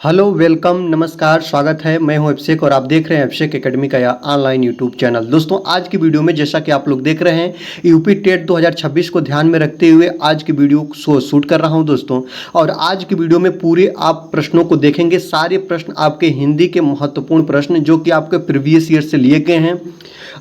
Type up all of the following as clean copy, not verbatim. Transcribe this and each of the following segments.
Hello welcome नमस्कार स्वागत है। मैं हूं अभिषेक और आप देख रहे हैं अभिषेक एकेडमी का यह ऑनलाइन यूट्यूब चैनल। दोस्तों आज की वीडियो में जैसा कि आप लोग देख रहे हैं यूपी टेट 2026 को ध्यान में रखते हुए आज की वीडियो शूट कर रहा हूं दोस्तों। और आज की वीडियो में पूरे आप प्रश्नों को देखेंगे। सारे प्रश्न आपके हिंदी के महत्वपूर्ण प्रश्न जो कि आपके प्रीवियस ईयर से लिए गए हैं।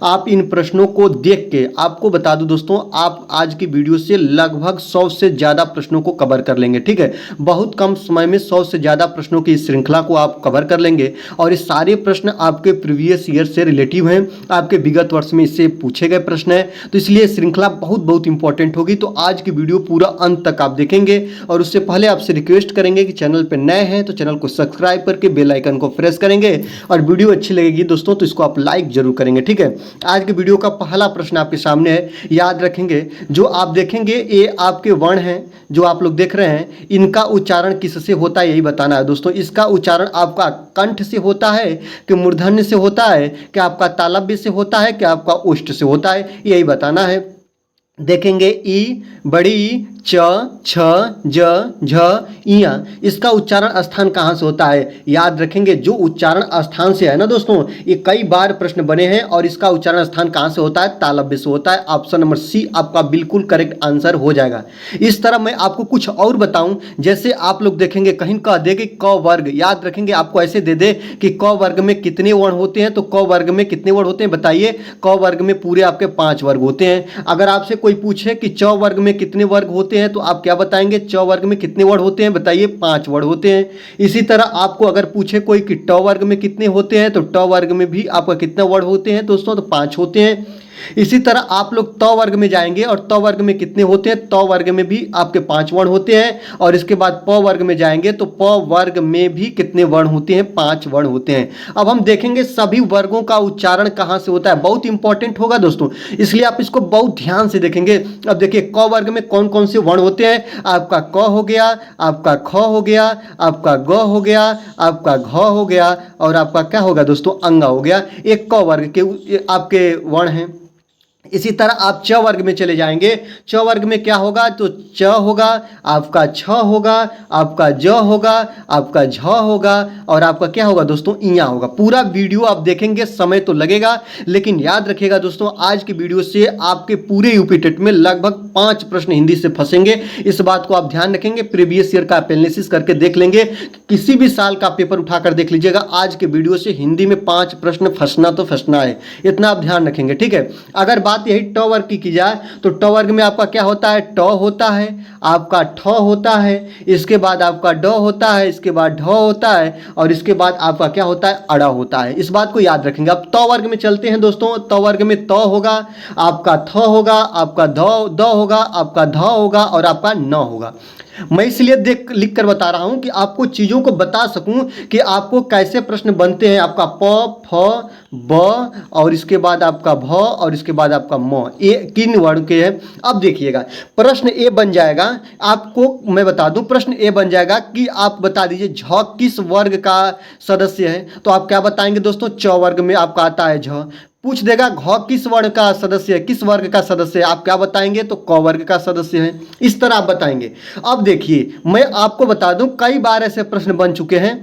आप इन प्रश्नों को देख के आपको बता दूं दोस्तों, आप आज की वीडियो से लगभग 100 से ज़्यादा प्रश्नों को कवर कर लेंगे। ठीक है, बहुत कम समय में 100 से ज़्यादा प्रश्नों की इस श्रृंखला को आप कवर कर लेंगे। और ये सारे प्रश्न आपके प्रीवियस ईयर से रिलेटिव हैं, आपके विगत वर्ष में इससे पूछे गए प्रश्न हैं। तो इसलिए श्रृंखला बहुत इंपॉर्टेंट होगी। तो आज की वीडियो पूरा अंत तक आप देखेंगे। और उससे पहले आपसे रिक्वेस्ट करेंगे कि चैनल पर नए हैं तो चैनल को सब्सक्राइब करके बेल आइकन को प्रेस करेंगे। और वीडियो अच्छी लगेगी दोस्तों तो इसको आप लाइक जरूर करेंगे। ठीक है, आज के वीडियो का पहला प्रश्न आपके सामने है। याद रखेंगे जो आप देखेंगे ये आपके वर्ण हैं जो आप लोग देख रहे हैं, इनका उच्चारण किससे होता है यही बताना है दोस्तों। इसका उच्चारण आपका कंठ से होता है कि मूर्धन्य से होता है कि आपका तालव्य से होता है कि आपका ओष्ठ से होता है, यही बताना है। देखेंगे ई, बड़ी ई, च, छ, ज, झ, इया, इसका उच्चारण स्थान कहाँ से होता है। याद रखेंगे जो उच्चारण स्थान से है ना दोस्तों, ये कई बार प्रश्न बने हैं। और इसका उच्चारण स्थान कहाँ से होता है, तालव्य से होता है। ऑप्शन नंबर सी आपका बिल्कुल करेक्ट आंसर हो जाएगा। इस तरह मैं आपको कुछ और बताऊं, जैसे आप लोग देखेंगे कहीं कह दे कि क वर्ग, याद रखेंगे आपको ऐसे दे दे कि क वर्ग में कितने वर्ण होते हैं, तो क वर्ग में कितने वर्ण होते हैं बताइए। क वर्ग में पूरे आपके 5 वर्ग होते हैं। अगर आपसे कोई पूछे कि च वर्ग में कितने वर्ग होते हैं तो आप क्या बताएंगे, च वर्ग में कितने वर्ड होते हैं बताइए, 5 वर्ड होते हैं। इसी तरह आपको अगर पूछे कोई कि ट वर्ग में कितने होते हैं तो ट वर्ग में भी आपका कितने वर्ड होते हैं दोस्तों, तो 5 होते हैं। इसी तरह आप लोग त वर्ग में जाएंगे और त वर्ग में कितने होते हैं, त वर्ग में भी आपके 5 वर्ण होते हैं। और इसके बाद प वर्ग में जाएंगे तो प वर्ग में भी कितने वर्ण होते हैं, 5 वर्ण होते हैं। अब हम देखेंगे सभी वर्गों का उच्चारण कहाँ से होता है, बहुत इंपॉर्टेंट होगा दोस्तों, इसलिए आप इसको बहुत ध्यान से देखेंगे। अब देखिए क वर्ग में कौन कौन से वर्ण होते हैं, आपका क हो गया, आपका ख हो गया, आपका ग हो गया, आपका घ हो गया और आपका क्या होगा दोस्तों, अंगा हो गया। एक क वर्ग के आपके वर्ण हैं। इसी तरह आप च वर्ग में चले जाएंगे, च वर्ग में क्या होगा, तो च होगा, आपका छ होगा, आपका ज होगा, आपका झ होगा और आपका क्या होगा दोस्तों, इया होगा। पूरा वीडियो आप देखेंगे, समय तो लगेगा, लेकिन याद रखिएगा दोस्तों आज की वीडियो से आपके पूरे यूपी टेट में लगभग 5 प्रश्न हिंदी से फंसेंगे। इस बात को आप ध्यान रखेंगे। प्रीवियस ईयर का एनालिसिस करके देख लेंगे, किसी भी साल का पेपर उठाकर देख लीजिएगा। आज के वीडियो से हिंदी में 5 प्रश्न फंसना तो फंसना है, इतना आप ध्यान रखेंगे। ठीक है, अगर बात यही ट वर्ग की जाए तो ट वर्ग में आपका क्या होता है, ट होता है, आपका ठ होता है, इसके बाद आपका ड होता है, इसके बाद ढ होता है और इसके बाद आपका क्या होता है, अड़ा होता है। इस बात को याद रखेंगे। अब त वर्ग में चलते हैं दोस्तों। त वर्ग में त होगा, आपका थ होगा, आपका द होगा, आपका ध होगा और आपका न होगा। मैं इसलिए देख लिख कर बता रहा हूं कि आपको चीज़ों को बता सकूं कि आपको कैसे प्रश्न बनते हैं। आपका प, फ, ब और इसके बाद आपका भ और इसके बाद आपका म, ये 3 वर्ण के हैं। अब देखिएगा प्रश्न ए बन जाएगा, आपको मैं बता दूं प्रश्न ए बन जाएगा कि आप बता दीजिए झ किस वर्ग का सदस्य है। तो आप क्या बताएंगे दोस्तों, च वर्ग में आपका आता है झ। पूछ देगा घ किस वर्ण का सदस्य है, किस वर्ग का सदस्य है, आप क्या बताएंगे, तो क वर्ग का सदस्य है। इस तरह आप बताएंगे। अब देखिए मैं आपको बता दूं कई बार ऐसे प्रश्न बन चुके हैं।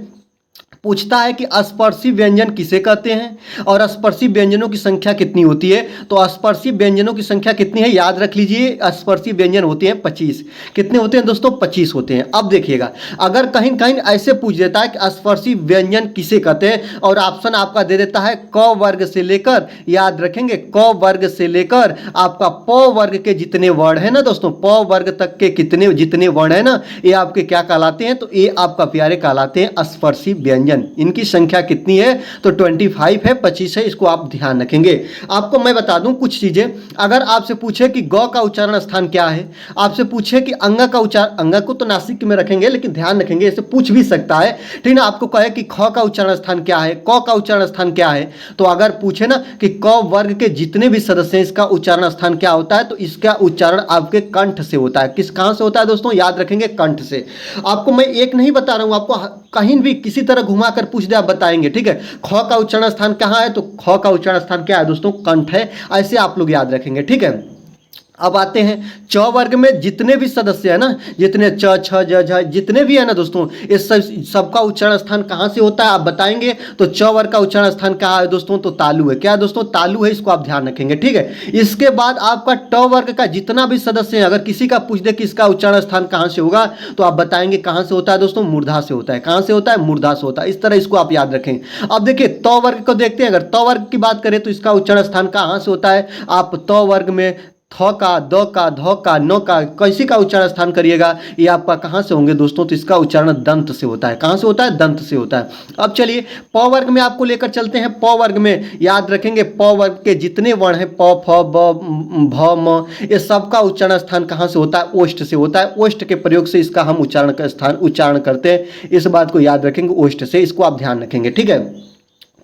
पूछता है कि स्पर्शी व्यंजन किसे कहते हैं और स्पर्शी व्यंजनों की संख्या कितनी होती है। तो स्पर्शी व्यंजनों की संख्या कितनी है, याद रख लीजिए स्पर्शी व्यंजन होते हैं 25। कितने होते हैं दोस्तों, 25 होते हैं। अब देखिएगा अगर कहीं कहीं ऐसे पूछ देता है कि स्पर्शी व्यंजन किसे कहते हैं और ऑप्शन आपका दे देता है क वर्ग से लेकर, याद रखेंगे क वर्ग से लेकर आपका प वर्ग के जितने वर्ण है ना दोस्तों, प वर्ग तक के कितने जितने वर्ण है ना, ये आपके क्या कहलाते हैं, तो ये आपका प्यारे कहलाते हैं स्पर्शी व्यंजन। इनकी संख्या कितनी है, तो 25 है, 25 है, इसको आप ध्यान रखेंगे। आपको मैं बता दूं कुछ चीजें। अगर आपसे पूछे कि ग का उच्चारण स्थान क्या है, आपसे पूछे कि अंगा का उच्चारण, अंगा को तो नासिक में रखेंगे लेकिन ध्यान रखेंगे इसे पूछ भी सकता है, ठीक ना। आपको कहे कि ख का उच्चारण स्थान क्या है, क का उच्चारण स्थान क्या है, तो अगर पूछे ना कि क वर्ग के जितने भी सदस्य हैं इसका उच्चारण स्थान क्या होता है, तो इसका उच्चारण आपके कंठ से होता है। किस कहां से होता है दोस्तों, याद रखेंगे कंठ से। आपको मैं एक नहीं बता रहा हूं, आपको कहीं भी किसी तरह घुमा कर पूछ दे आप बताएंगे। ठीक है, ख का उच्चारण स्थान कहाँ है, तो ख का उच्चारण स्थान क्या है दोस्तों, कंठ है। ऐसे आप लोग याद रखेंगे। ठीक है, अब आते हैं च वर्ग में जितने भी सदस्य है ना, जितने च छ ज झ जितने भी है ना दोस्तों, इस सबका उच्चारण स्थान कहाँ से होता है आप बताएंगे। तो च वर्ग का उच्चारण स्थान कहाँ है दोस्तों, तो तालु है। क्या है दोस्तों, तालु है, इसको आप ध्यान रखेंगे, ठीक है। इसके बाद आपका ट वर्ग का जितना भी सदस्य है, अगर किसी का पूछ दे कि इसका उच्चारण स्थान कहाँ से होगा, तो आप बताएंगे कहाँ से होता है दोस्तों, मूर्धा से होता है। कहाँ से होता है, मूर्धा से होता है। इस तरह इसको आप याद रखें। अब देखिए त वर्ग को देखते हैं। अगर त वर्ग की बात करें तो इसका उच्चारण स्थान कहाँ से होता है, आप त वर्ग में थ का, द का, ध का, न का, कैसी का उच्चारण स्थान करिएगा, ये आपका कहाँ से होंगे दोस्तों, तो इसका उच्चारण दंत से होता है। कहाँ से होता है, दंत से होता है। अब चलिए प वर्ग में आपको लेकर चलते हैं। प वर्ग में याद रखेंगे, प वर्ग के जितने वर्ण हैं, प, फ, ब, भ, म, ये सबका उच्चारण स्थान कहाँ से होता है, ओष्ठ से होता है। ओष्ठ के प्रयोग से इसका हम उच्चारण करते हैं। इस बात को याद रखेंगे, ओष्ठ से, इसको आप ध्यान रखेंगे, ठीक है।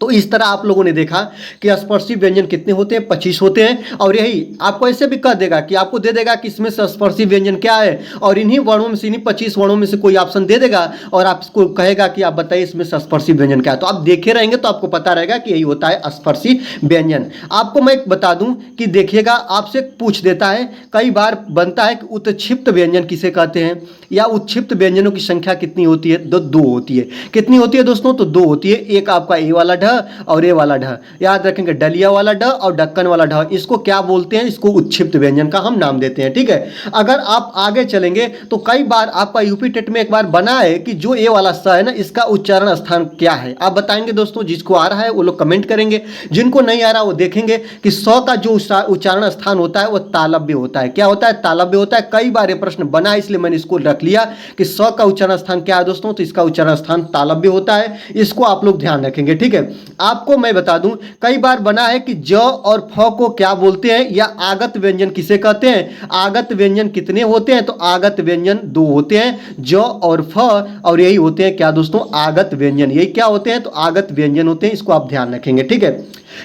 तो इस तरह आप लोगों ने देखा कि स्पर्शी व्यंजन कितने होते हैं, 25 होते हैं। और यही आपको ऐसे भी कह देगा कि आपको दे देगा कि इसमें से स्पर्शी व्यंजन क्या है, और इन्हीं वर्णों में से, इन्हीं 25 वर्णों में से कोई ऑप्शन दे देगा और आपको कहेगा कि आप बताइए इसमें से स्पर्शी व्यंजन क्या है। तो आप देखे रहेंगे तो आपको पता रहेगा कि यही होता है स्पर्शी व्यंजन। आपको मैं बता दूं कि देखिएगा, आपसे पूछ देता है, कई बार बनता है कि उत्क्षिप्त व्यंजन किसे कहते हैं, या उत्क्षिप्त व्यंजनों की संख्या कितनी होती है, दो होती है। कितनी होती है दोस्तों, तो 2 होती है। एक आपका ए वाला ढ और ए वाला ढ, याद रखेंगे, डलिया वाला ढ और ढक्कन वाला ढ, इसको क्या बोलते हैं, इसको उत्क्षिप्त व्यंजन का हम नाम देते हैं, ठीक है। अगर आप आगे चलेंगे तो कई बार आपका यूपी टेट में एक बार बना है कि जो ए वाला स है ना, इसका उच्चारण स्थान क्या है, आप बताएंगे दोस्तों। जिसको आ रहा है वो लोग कमेंट करेंगे, जिनको नहीं आ रहा वो देखेंगे कि स का जो उच्चारण स्थान होता है वो तालव्य होता है। क्या होता है, तालव्य होता है। कई बार ये प्रश्न बना, इसलिए मैंने इसको रख लिया कि स का उच्चारण स्थान क्या है दोस्तों, तो इसका उच्चारण स्थान तालव्य होता है। इसको आप लोग ध्यान रखेंगे, ठीक है। आपको मैं बता दूं, कई बार बना है कि ज और फ को क्या बोलते हैं, या आगत व्यंजन किसे कहते हैं। आगत व्यंजन कितने होते हैं, तो आगत व्यंजन 2 होते हैं, ज और फ, और यही होते हैं क्या दोस्तों, आगत व्यंजन। यही क्या होते हैं, तो आगत व्यंजन होते हैं। इसको आप ध्यान रखेंगे, ठीक है।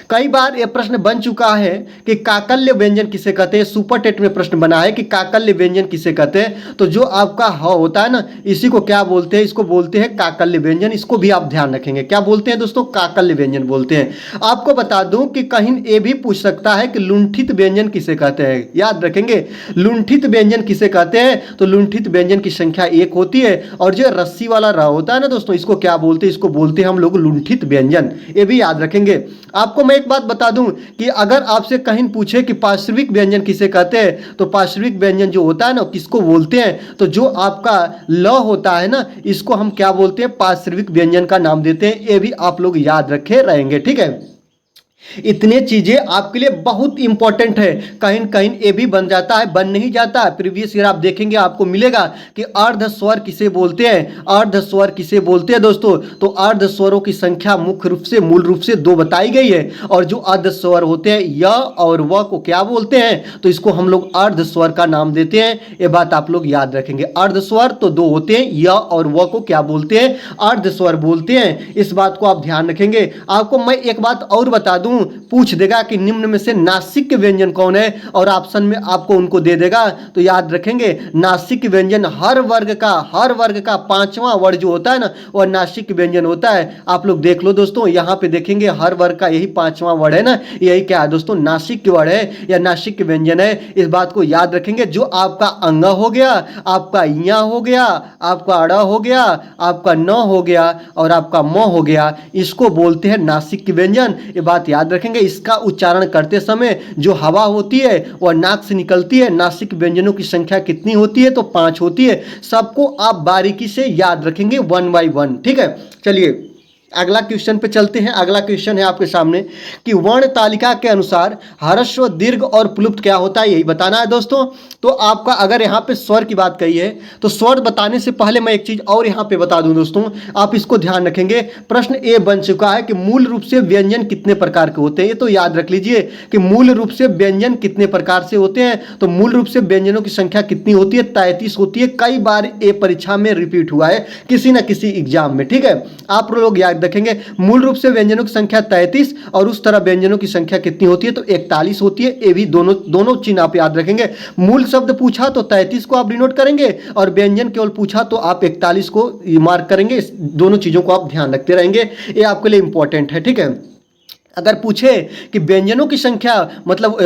कई बार यह प्रश्न बन चुका है कि काकल्य व्यंजन किसे कहते हैं। सुपर टेट में प्रश्न बना है कि काकल्य व्यंजन किसे कहते हैं, तो जो आपका ह होता है ना, इसी को क्या बोलते हैं, इसको बोलते हैं काकल्य व्यंजन। इसको भी आप ध्यान रखेंगे, क्या बोलते हैं दोस्तों, काकल्य व्यंजन बोलते हैं। आपको बता दूं कि कहीं ये भी पूछ सकता है कि लुंठित व्यंजन किसे कहते हैं। याद रखेंगे, लुंठित व्यंजन किसे कहते हैं, तो लुंठित व्यंजन की संख्या 1 होती है। और जो रस्सी वाला र होता है ना दोस्तों, इसको क्या बोलते हैं, इसको बोलते हैं हम लोग लुंठित व्यंजन। ये भी याद रखेंगे। आपको मैं एक बात बता दूं कि अगर आपसे कहीं पूछे कि पार्श्विक व्यंजन किसे कहते हैं, तो पार्श्विक व्यंजन जो होता है ना, किसको बोलते हैं, तो जो आपका ल होता है ना, इसको हम क्या बोलते हैं, पार्श्विक व्यंजन का नाम देते हैं। ये भी आप लोग याद रखे रहेंगे, ठीक है। इतने चीजें आपके लिए बहुत इंपॉर्टेंट है। कहीं कहीं ये भी बन जाता है, बन नहीं जाता है। प्रीवियस ईयर आप देखेंगे, आपको मिलेगा कि अर्ध स्वर किसे बोलते हैं। अर्ध स्वर किसे बोलते हैं दोस्तों, तो अर्ध स्वरों की संख्या मुख्य रूप से, मूल रूप से 2 बताई गई है। और जो अर्ध स्वर होते हैं, य और व को क्या बोलते हैं, तो इसको हम लोग अर्ध स्वर का नाम देते हैं। ये बात आप लोग याद रखेंगे। अर्ध स्वर तो 2 होते हैं, य और व को क्या बोलते हैं, अर्ध स्वर बोलते हैं। इस बात को आप ध्यान रखेंगे। आपको मैं एक बात और बता दूं, पूछ देगा कि निम्न में से नासिक व्यंजन कौन है, और ऑप्शन में आपको उनको दे देगा। तो याद रखेंगे, नासिक व्यंजन हर वर्ग का 5वां वर्ग जो होता है ना, वह नासिक व्यंजन होता है। आप लोग देख लो दोस्तों, यहाँ पे देखेंगे हर वर्ग का यही 5वां वर्ग है ना, यही क्या है दोस्तों, नासिक वर्ग है या नासिक व्यंजन है। इस बात को याद रखेंगे। जो आपका अंग हो गया, आपका इया हो गया, आपका अड़ हो गया, आपका न हो गया और आपका म हो गया, इसको बोलते हैं नासिक व्यंजन। ये बात याद रखेंगे। इसका उच्चारण करते समय जो हवा होती है वह नाक से निकलती है। नासिक व्यंजनों की संख्या कितनी होती है, तो 5 होती है। सबको आप बारीकी से याद रखेंगे 1 बाय 1, ठीक है। चलिए अगला क्वेश्चन पे चलते हैं। अगला क्वेश्चन है आपके सामने कि वर्ण तालिका के अनुसार ह्रस्व, दीर्घ और प्लुप्त क्या होता है, यही बताना है दोस्तों। तो आपका अगर यहाँ पे स्वर की बात कही है, तो स्वर बताने से पहले मैं एक चीज और यहाँ पे बता दूं दोस्तों, आप इसको ध्यान रखेंगे। प्रश्न ए बन चुका है कि मूल रूप से व्यंजन कितने प्रकार के होते हैं। ये तो याद रख लीजिए कि मूल रूप से व्यंजन कितने प्रकार से होते हैं। तो मूल रूप से व्यंजनों की संख्या कितनी होती है, 33 होती है। कई बार ये परीक्षा में रिपीट हुआ है किसी ना किसी एग्जाम में, ठीक है। आप लोग याद रखेंगे, मूल रूप से व्यंजनों की संख्या 33 और उस तरह व्यंजनों की संख्या कितनी होती है, तो 41 होती है। ये भी दोनों चिन्ह आप याद रखेंगे। मूल शब्द पूछा तो 33 को आप डिनोट करेंगे, और व्यंजन केवल पूछा तो आप 41 को मार्क करेंगे। दोनों चीजों को आप ध्यान रखते रहेंगे, ये आपके लिए इंपॉर्टेंट है, ठीक है। अगर पूछे कि व्यंजनों की संख्या मतलब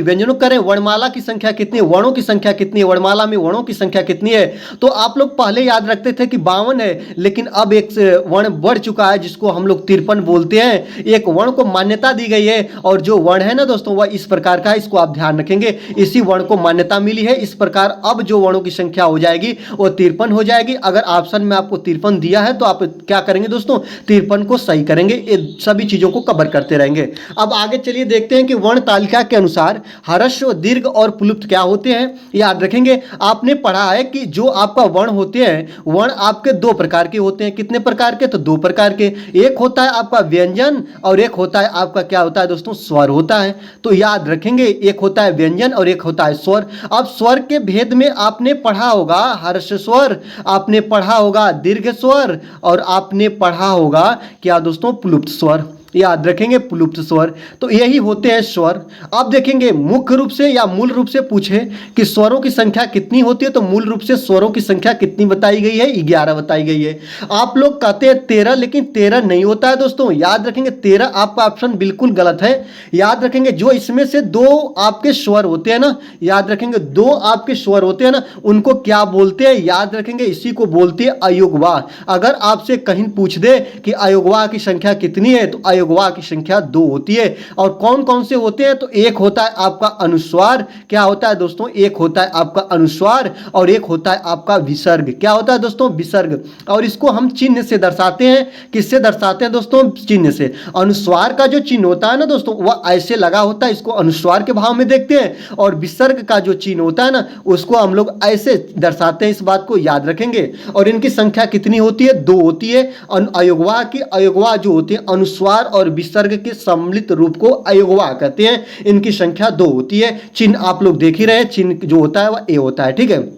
व्यंजनों करें वर्णमाला की संख्या कितनी है, वर्णों की संख्या कितनी है, वर्णमाला में वर्णों की संख्या कितनी है, तो आप लोग पहले याद रखते थे कि 52 है, लेकिन अब एक वर्ण बढ़ चुका है जिसको हम लोग 53 बोलते हैं। एक वर्ण को मान्यता दी गई है और जो वर्ण है ना दोस्तों वह इस प्रकार का है, इसको आप ध्यान रखेंगे। इसी वर्ण को मान्यता मिली है, इस प्रकार अब जो वर्णों की संख्या हो जाएगी वो 53 हो जाएगी। अगर ऑप्शन में आपको 53 दिया है तो आप क्या करेंगे दोस्तों, 53 को सही करेंगे। ये सभी चीजों को कवर करते रहेंगे। अब आगे चलिए देखते हैं कि वर्ण तालिका के अनुसार ह्रस्व, दीर्घ और प्लुप्त क्या होते हैं। याद रखेंगे, आपने पढ़ा है कि जो आपका वर्ण होते हैं, वर्ण आपके दो प्रकार के होते हैं। कितने प्रकार के, तो दो प्रकार के। एक होता है आपका व्यंजन और एक होता है आपका क्या होता है दोस्तों, स्वर होता है। तो याद रखेंगे, एक होता है व्यंजन और एक होता है स्वर। अब स्वर के भेद में आपने पढ़ा होगा ह्रस्व स्वर, आपने पढ़ा होगा दीर्घ स्वर और आपने पढ़ा होगा क्या दोस्तों, प्लुप्त स्वर। याद रखेंगे प्लुप्त स्वर, तो यही होते हैं स्वर। अब देखेंगे मुख्य रूप से या मूल रूप से पूछे कि स्वरों की संख्या कितनी होती है, तो मूल रूप से स्वरों की संख्या कितनी बताई गई है, 11 बताई गई है। आप लोग कहते हैं 13, लेकिन 13 नहीं होता है दोस्तों। याद रखेंगे 13 आपका ऑप्शन बिल्कुल गलत है। याद रखेंगे जो इसमें से दो आपके स्वर होते हैं ना, याद रखेंगे दो आपके स्वर होते हैं ना, उनको क्या बोलते हैं, याद रखेंगे इसी को बोलते हैं अयोगवाह। अगर आपसे कहीं पूछ दे कि अयोगवाह की संख्या कितनी है, तो अयोगवाह की संख्या 2 होती है। और कौन कौन से होते हैं, तो एक होता है आपका अनुस्वार, क्या होता है दोस्तों, एक होता है आपका अनुस्वार और एक होता है आपका विसर्ग। क्या होता है दोस्तों, विसर्ग। और इसको हम चिन्ह से दर्शाते हैं। किससे दर्शाते हैं दोस्तों, चिन्ह से। अनुस्वार का जो चिन्ह होता है ना दोस्तों, वह ऐसे लगा होता है, इसको अनुस्वार के भाव में देखते हैं। और विसर्ग का जो चिन्ह होता है ना, उसको हम लोग ऐसे दर्शाते हैं। इस बात को याद रखेंगे। और इनकी संख्या कितनी होती है, 2 होती है। अयोगवाह की, अयोगवाह जो होती है अनुस्वार और विसर्ग के सम्मिलित रूप को अयोगवाह कहते हैं। इनकी संख्या 2 होती है। चिन्ह आप लोग देख ही रहे हैं, चिन्ह जो होता है वह ए होता है। ठीक है,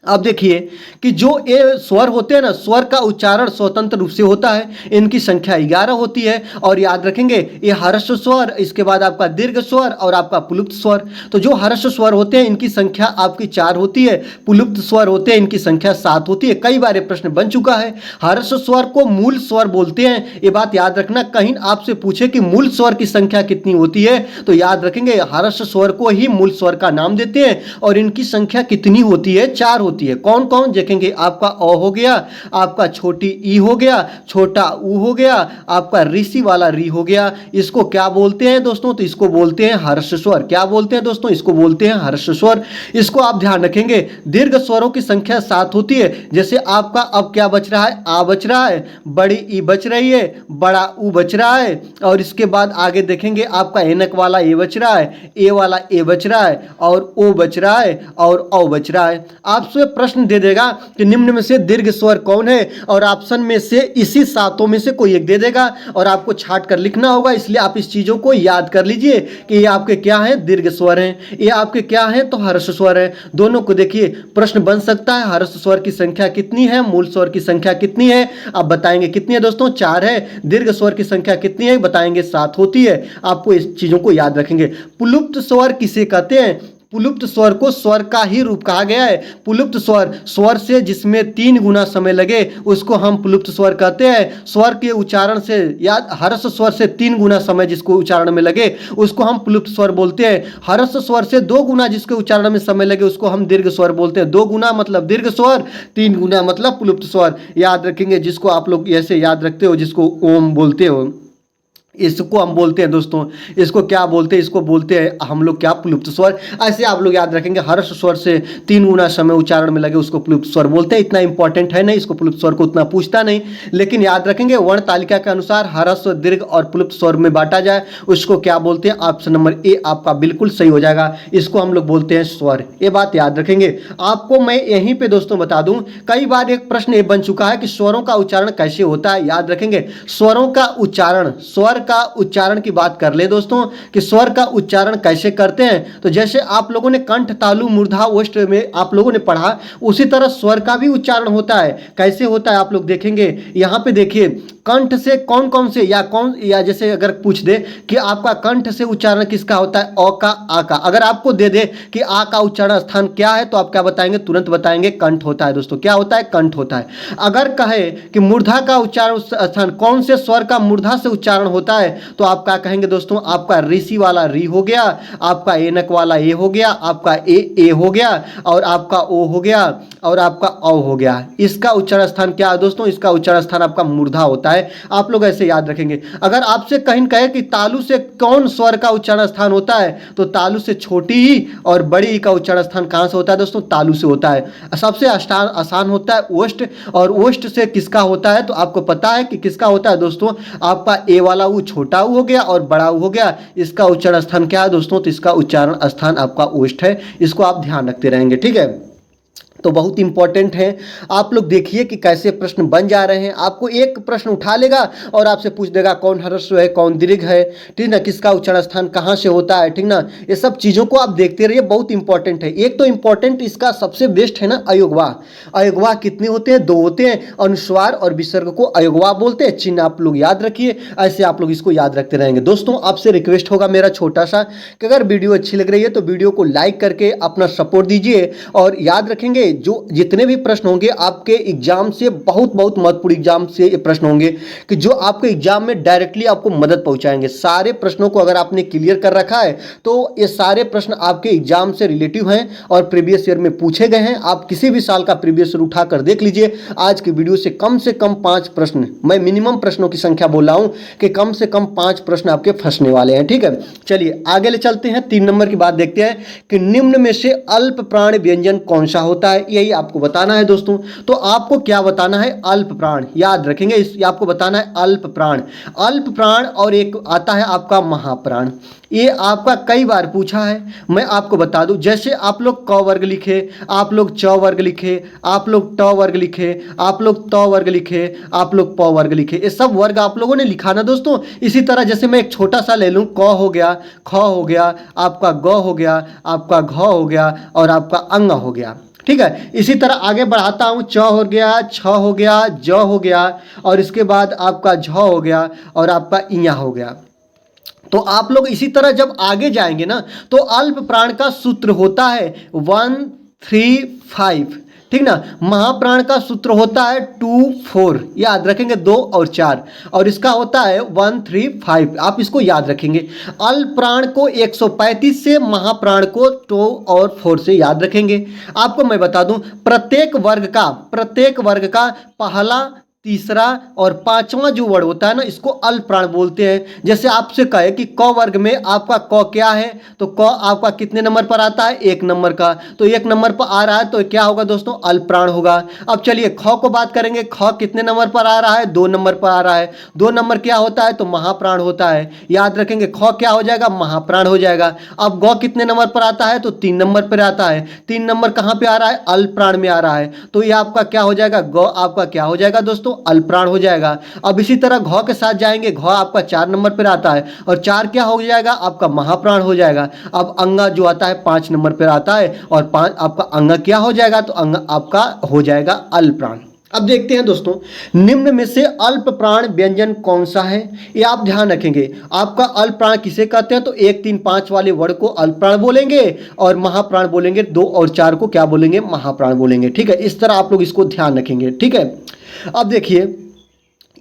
अब देखिए कि जो ये स्वर होते हैं ना, स्वर का उच्चारण स्वतंत्र रूप से होता है। इनकी संख्या 11 होती है। और याद रखेंगे ये ह्रस्व स्वर, इसके बाद आपका दीर्घ स्वर और आपका प्लुप्त स्वर। तो जो ह्रस्व स्वर होते हैं इनकी संख्या आपकी 4 होती है, प्लुप्त स्वर होते हैं इनकी संख्या 7 होती है। कई बार ये प्रश्न बन चुका है। ह्रस्व स्वर को मूल स्वर बोलते हैं, ये बात याद रखना। कहीं आपसे पूछे कि मूल स्वर की संख्या कितनी होती है, तो याद रखेंगे ह्रस्व स्वर को ही मूल स्वर का नाम देते हैं। और इनकी संख्या कितनी होती है, 4 होती है। कौन कौन देखेंगे, आपका अ हो गया, आपका छोटी ई हो गया, छोटा ऊ हो गया, आपका ऋषि वाला री हो गया। इसको क्या बोलते हैं दोस्तों, तो इसको बोलते हैं ह्रस्व स्वर। क्या बोलते हैं दोस्तों, इसको बोलते हैं ह्रस्व स्वर। इसको आप ध्यान रखेंगे। दीर्घ स्वरों की संख्या 7 होती है। जैसे आपका अब क्या बच रहा है, आ बच रहा है, बड़ी ई बच रही है, बड़ा ऊ बच रहा है। और इसके बाद आगे देखेंगे आपका ऐनक वाला ए बच रहा है, ए वाला ए बच रहा है, और ओ बच रहा है, और औ बच रहा है। आपसे प्रश्न दे देगा कि निम्न में से दीर्घ स्वर कौन है, और ऑप्शन में से इसी 7 में से कोई एक दे देगा और आपको छाट कर लिखना होगा। इसलिए आप इस चीजों को याद कर लीजिए कि ये आपके क्या है, दीर्घ स्वर हैं, ये आपके क्या है, तो ह्रस्व स्वर है। दोनों को देखिए, प्रश्न बन सकता है ह्रस्व स्वर की संख्या कितनी है, मूल स्वर की संख्या कितनी है, आप बताएंगे कितनी है दोस्तों, 4 है। दीर्घ स्वर की संख्या कितनी है, बताएंगे 7 होती है। आपको इस चीजों को याद रखेंगे। प्लुप्त स्वर किसे कहते हैं, पुलुप्त स्वर को स्वर का ही रूप कहा गया है। पुलुप्त स्वर, स्वर से जिसमें 3 गुना समय लगे उसको हम पुलुप्त स्वर कहते हैं। स्वर के उच्चारण से या ह्रस्व स्वर से 3 गुना समय जिसको उच्चारण में लगे उसको हम पुलुप्त स्वर बोलते हैं। ह्रस्व स्वर से 2 गुना जिसके उच्चारण में समय लगे उसको हम दीर्घ स्वर बोलते हैं। 2 गुना मतलब दीर्घ स्वर, 3 गुना मतलब पुलुप्त स्वर। याद रखेंगे, जिसको आप लोग ऐसे याद रखते हो, जिसको ओम बोलते हो, इसको हम बोलते हैं दोस्तों, इसको क्या बोलते हैं, इसको बोलते हैं हम लोग क्या, प्लुप्त स्वर। ऐसे आप लोग याद रखेंगे, ह्रस्व स्वर से 3 गुना समय उच्चारण में लगे उसको प्लुप्त स्वर बोलते हैं। इतना इंपॉर्टेंट है नहीं, इसको प्लुप्त स्वर को उतना पूछता नहीं, लेकिन याद रखेंगे वर्ण तालिका के अनुसार ह्रस्व, दीर्घ और प्लुप्त स्वर में बांटा जाए उसको क्या बोलते हैं। ऑप्शन नंबर ए आपका बिल्कुल सही हो जाएगा। इसको हम लोग बोलते हैं स्वर। ये बात याद रखेंगे। आपको मैं यहीं पे दोस्तों बता दूं, कई बार एक प्रश्न ये बन चुका है कि स्वरों का उच्चारण कैसे होता है। याद रखेंगे, स्वरों का उच्चारण, स्वर का उच्चारण की बात कर ले दोस्तों कि स्वर का उच्चारण कैसे करते हैं। तो जैसे आप लोगों ने कंठ, तालु, मूर्धा, ओष्ठ में आप लोगों ने पढ़ा, उसी तरह स्वर का भी उच्चारण होता है। कैसे होता है आप लोग देखेंगे। यहाँ पे देखिए, कंठ से कौन कौन से या जैसे अगर पूछ दे कि आपका कंठ से उच्चारण किसका होता है, अ का, आ का, अगर आपको दे दे कि आ का उच्चारण स्थान क्या है तो आप क्या बताएंगे, तुरंत बताएंगे कंठ होता है दोस्तों। क्या होता है, कंठ होता है। अगर कहे कि मूर्धा का उच्चारण स्थान, कौन से स्वर का मूर्धा से उच्चारण होता है, तो आप क्या कहेंगे दोस्तों, आपका ऋषि वाला री हो गया, आपका एनक वाला ए हो गया, आपका ए हो गया, और आपका ओ हो गया, और आपका औ हो गया। इसका उच्चारण स्थान क्या है दोस्तों, इसका उच्चारण स्थान आपका मूर्धा होता है। आप लोग ऐसे याद रखेंगे। अगर आपसे कहीं कहे कि तालु से कौन स्वर का उच्चारण स्थान होता है, तो तालु से छोटी ई और बड़ी ई का उच्चारण स्थान कहां से होता है दोस्तों, तालु से होता है। सबसे आसान होता है ओष्ठ, और ओष्ठ से किसका होता है, तो आपको पता है कि किसका होता है दोस्तों, आपका ए वाला ऊ छोटा ऊ हो गया और बड़ा ऊ हो गया। इसका उच्चारण स्थान क्या है दोस्तों, तो इसका उच्चारण स्थान आपका ओष्ठ है। इसको आप ध्यान रखते रहेंगे, ठीक है। तो बहुत इंपॉर्टेंट है। आप लोग देखिए कि कैसे प्रश्न बन जा रहे हैं। आपको एक प्रश्न उठा लेगा और आपसे पूछ देगा कौन ह्रस्व है, कौन दीर्घ है, ठीक ना, किसका उच्चारण स्थान कहाँ से होता है, ठीक ना। ये सब चीज़ों को आप देखते रहिए, बहुत इंपॉर्टेंट है। एक तो इंपॉर्टेंट इसका सबसे बेस्ट है ना अयोगवा। अयोगवा कितने होते हैं, 2 होते हैं। अनुस्वार और विसर्ग को अयोगवा बोलते हैं। चिन्ह आप लोग याद रखिए, ऐसे आप लोग इसको याद रखते रहेंगे। दोस्तों आपसे रिक्वेस्ट होगा मेरा छोटा सा कि अगर वीडियो अच्छी लग रही है तो वीडियो को लाइक करके अपना सपोर्ट दीजिए। और याद रखेंगे जो जितने भी प्रश्न होंगे आपके एग्जाम से, बहुत महत्वपूर्ण एग्जाम से ये प्रश्न होंगे कि जो आपके एग्जाम में डायरेक्टली आपको मदद पहुंचाएंगे। सारे प्रश्नों को अगर आपने क्लियर कर रखा है तो ये सारे प्रश्न आपके एग्जाम से रिलेटिव हैं और प्रीवियस ईयर में पूछे गए हैं। आप किसी भी साल का प्रीवियस ईयर उठाकर देख लीजिए। आज की वीडियो से कम 5 प्रश्न, मैं मिनिमम प्रश्नों की संख्या बोल रहा हूं कि कम से कम 5 प्रश्न आपके फंसने वाले हैं, ठीक है। चलिए आगे ले चलते हैं। 3 नंबर की बात देखते हैं कि निम्न में से अल्प प्राण व्यंजन कौन सा होता है, यही आपको बताना है दोस्तों। तो आपको क्या बताना है, अल्प प्राण। याद रखेंगे, इस आपको बताना है अल्प प्राण। अल्प प्राण और एक आता है आपका महाप्राण। ये आपका कई बार पूछा है, मैं आपको बता दूं। जैसे आप लोग क वर्ग लिखे, आप लोग च वर्ग लिखे, आप लोग ट वर्ग लिखे, आप लोग त वर्ग लिखे, आप लोग प वर्ग लिखे, ये सब वर्ग आप लोगों ने लिखा ना दोस्तों। इसी तरह जैसे मैं एक छोटा सा ले लूं, क हो गया, ख हो गया, आपका ग हो गया, आपका घ हो गया और आपका अंग हो गया, ठीक है। इसी तरह आगे बढ़ाता हूं, च हो गया, छ हो गया, ज हो गया, और इसके बाद आपका झ हो गया और आपका इया हो गया। तो आप लोग इसी तरह जब आगे जाएंगे ना, तो अल्प प्राण का सूत्र होता है 1 3 5, ठीक ना। महाप्राण का सूत्र होता है 2 4, याद रखेंगे 2 और 4, और इसका होता है 1 3 5। आप इसको याद रखेंगे। अल्प प्राण को 135 से, महाप्राण को 2 और 4 से याद रखेंगे। आपको मैं बता दूं, प्रत्येक वर्ग का पहला, तीसरा और 5वां जो वर्ड होता है ना, इसको अल्प प्राण बोलते हैं। जैसे आपसे कहे कि क वर्ग में आपका क क्या है, तो क आपका कितने नंबर पर आता है, 1 नंबर का। तो 1 नंबर पर आ रहा है तो क्या होगा दोस्तों, अल्प प्राण होगा। अब चलिए ख को बात करेंगे। ख कितने नंबर पर आ रहा है, 2 नंबर पर आ रहा है। 2 नंबर क्या होता है, तो महाप्राण होता है। याद रखेंगे, ख क्या हो जाएगा, महाप्राण हो जाएगा। अब ग कितने नंबर पर आता है, तो 3 नंबर पर आता है। 3 नंबर कहां पे आ रहा है, अल्प प्राण में आ रहा है। तो ये आपका क्या हो जाएगा, ग आपका क्या हो जाएगा दोस्तों, अल्प प्राण हो जाएगा। अब इसी तरह घ के साथ जाएंगे, घ आपका 4 नंबर पर आता है और 4 क्या हो जाएगा, आपका महाप्राण हो जाएगा। अब अंगा जो आता है 5 नंबर पर आता है और 5 आपका अंग क्या हो जाएगा, तो अंग आपका हो जाएगा अल्प प्राण। अब देखते हैं दोस्तों, निम्न में से अल्प प्राण व्यंजन कौन सा है, ये आप ध्यान रखेंगे। आपका अल्प प्राण किसे कहते हैं, तो 1 3 5 वाले वर्ड को अल्प प्राण बोलेंगे और महाप्राण बोलेंगे 2 और 4 को क्या बोलेंगे, महाप्राण बोलेंगे, ठीक है। इस तरह आप लोग इसको ध्यान रखेंगे, ठीक है। अब देखिए,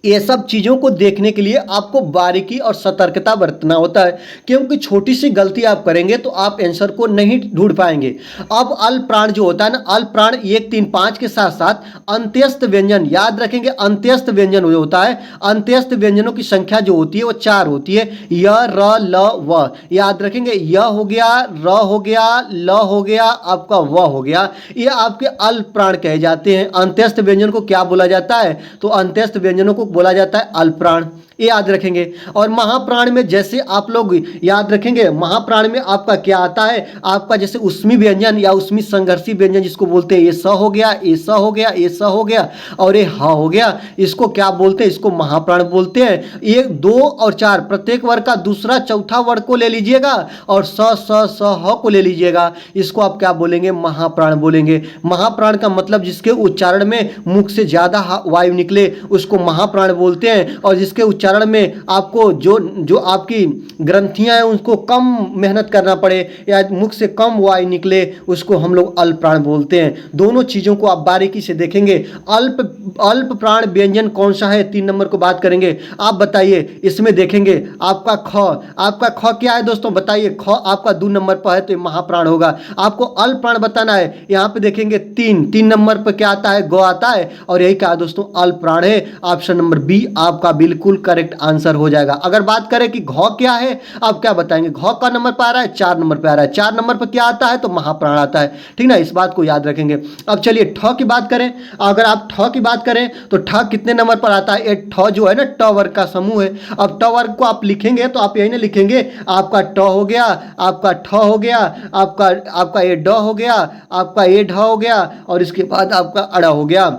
ये सब चीज़ों को देखने के लिए आपको बारीकी और सतर्कता बरतना होता है, क्योंकि छोटी सी गलती आप करेंगे तो आप आंसर को नहीं ढूंढ पाएंगे। अब अल्प प्राण जो होता है ना, अल्प प्राण 1 3 5 के साथ साथ अंत्यस्थ व्यंजन, याद रखेंगे अंत्यस्थ व्यंजन जो होता है, अंत्यस्थ व्यंजनों की संख्या जो होती है वो 4 होती है। य र ल व, याद रखेंगे, य हो गया, र हो गया, ल हो गया, आपका व हो गया, ये आपके अल्प प्राण कहे जाते हैं। अंत्यस्थ व्यंजन को क्या बोला जाता है, तो अंत्यस्थ व्यंजनों को बोला जाता है अल्प प्राण। ये याद रखेंगे। और महाप्राण में जैसे आप लोग याद रखेंगे, महाप्राण में आपका क्या आता है, आपका जैसे उसमी व्यंजन या उसमी संघर्षी व्यंजन जिसको बोलते हैं, ये स हो गया, ये स हो गया, ये स हो गया और ये ह हो गया, इसको क्या बोलते हैं, इसको महाप्राण बोलते हैं। ये 2 और 4 प्रत्येक वर्ग का दूसरा चौथा वर्ग को ले लीजिएगा और स स ह को ले लीजिएगा, इसको आप क्या बोलेंगे, महाप्राण बोलेंगे। महाप्राण का मतलब जिसके उच्चारण में मुख से ज्यादा वायु निकले उसको महाप्राण बोलते हैं, और जिसके उच्चारण में आपको जो आपकी ग्रंथियां हैं उनको कम मेहनत करना पड़े या मुख से कम वायु निकले उसको हम लोग अल्प प्राण बोलते हैं। दोनों चीजों को आप बारीकी से देखेंगे। अल्प प्राण व्यंजन कौन सा है, 3 नंबर को बात करेंगे। आप बताइए, इसमें देखेंगे आपका ख क्या है दोस्तों, बताइए। ख आपका 2 नंबर पर है तो ये महाप्राण होगा। आपको अल्प प्राण बताना है, यहाँ पे देखेंगे 3 नंबर पर क्या आता है, ग आता है, और यही क्या है दोस्तों, अल्प प्राण है। ऑप्शन नंबर बी आपका बिल्कुल करेक्ट आंसर हो जाएगा। अगर बात करें कि घ क्या है, आप क्या बताएंगे, घ का नंबर पर आ रहा है, 4 नंबर पर आ रहा है, 4 नंबर पर क्या आता है, तो महाप्राण आता है। ठीक ना, इस बात को याद रखेंगे। अब चलिए ठ की बात करें। अगर आप ठ की बात करें तो ठ कितने नंबर पर आता है, ये ठ जो है ना, ट वर्ग का समूह है। अब ट वर्ग को आप लिखेंगे तो आप यही ना लिखेंगे, आपका ट हो गया, आपका ठ हो गया, आपका ये ड हो गया, आपका ये ढ हो गया, और इसके बाद आपका अड़ा हो गया।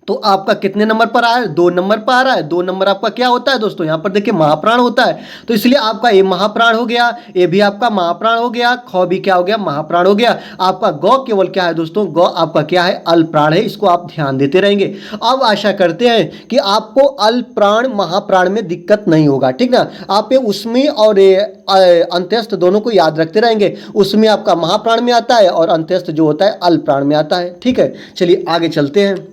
तो आपका कितने नंबर पर आ रहा है, 2 नंबर पर आ रहा है। 2 नंबर आपका क्या होता है दोस्तों, यहाँ पर देखिए महाप्राण होता है, तो इसलिए आपका ये महाप्राण हो गया, ये भी आपका महाप्राण हो गया, ख भी क्या हो गया, महाप्राण हो गया। आपका ग केवल क्या है दोस्तों, ग आपका क्या है, अल्प प्राण है। इसको आप ध्यान देते रहेंगे। अब आशा करते हैं कि आपको अल्प प्राण महाप्राण में दिक्कत नहीं होगा। ठीक ना, आप ये उसमें और अंत्यस्थ दोनों को याद रखते रहेंगे। उसमें आपका महाप्राण में आता है और अंत्यस्थ जो होता है अल्प प्राण में आता है। ठीक है, चलिए आगे चलते हैं।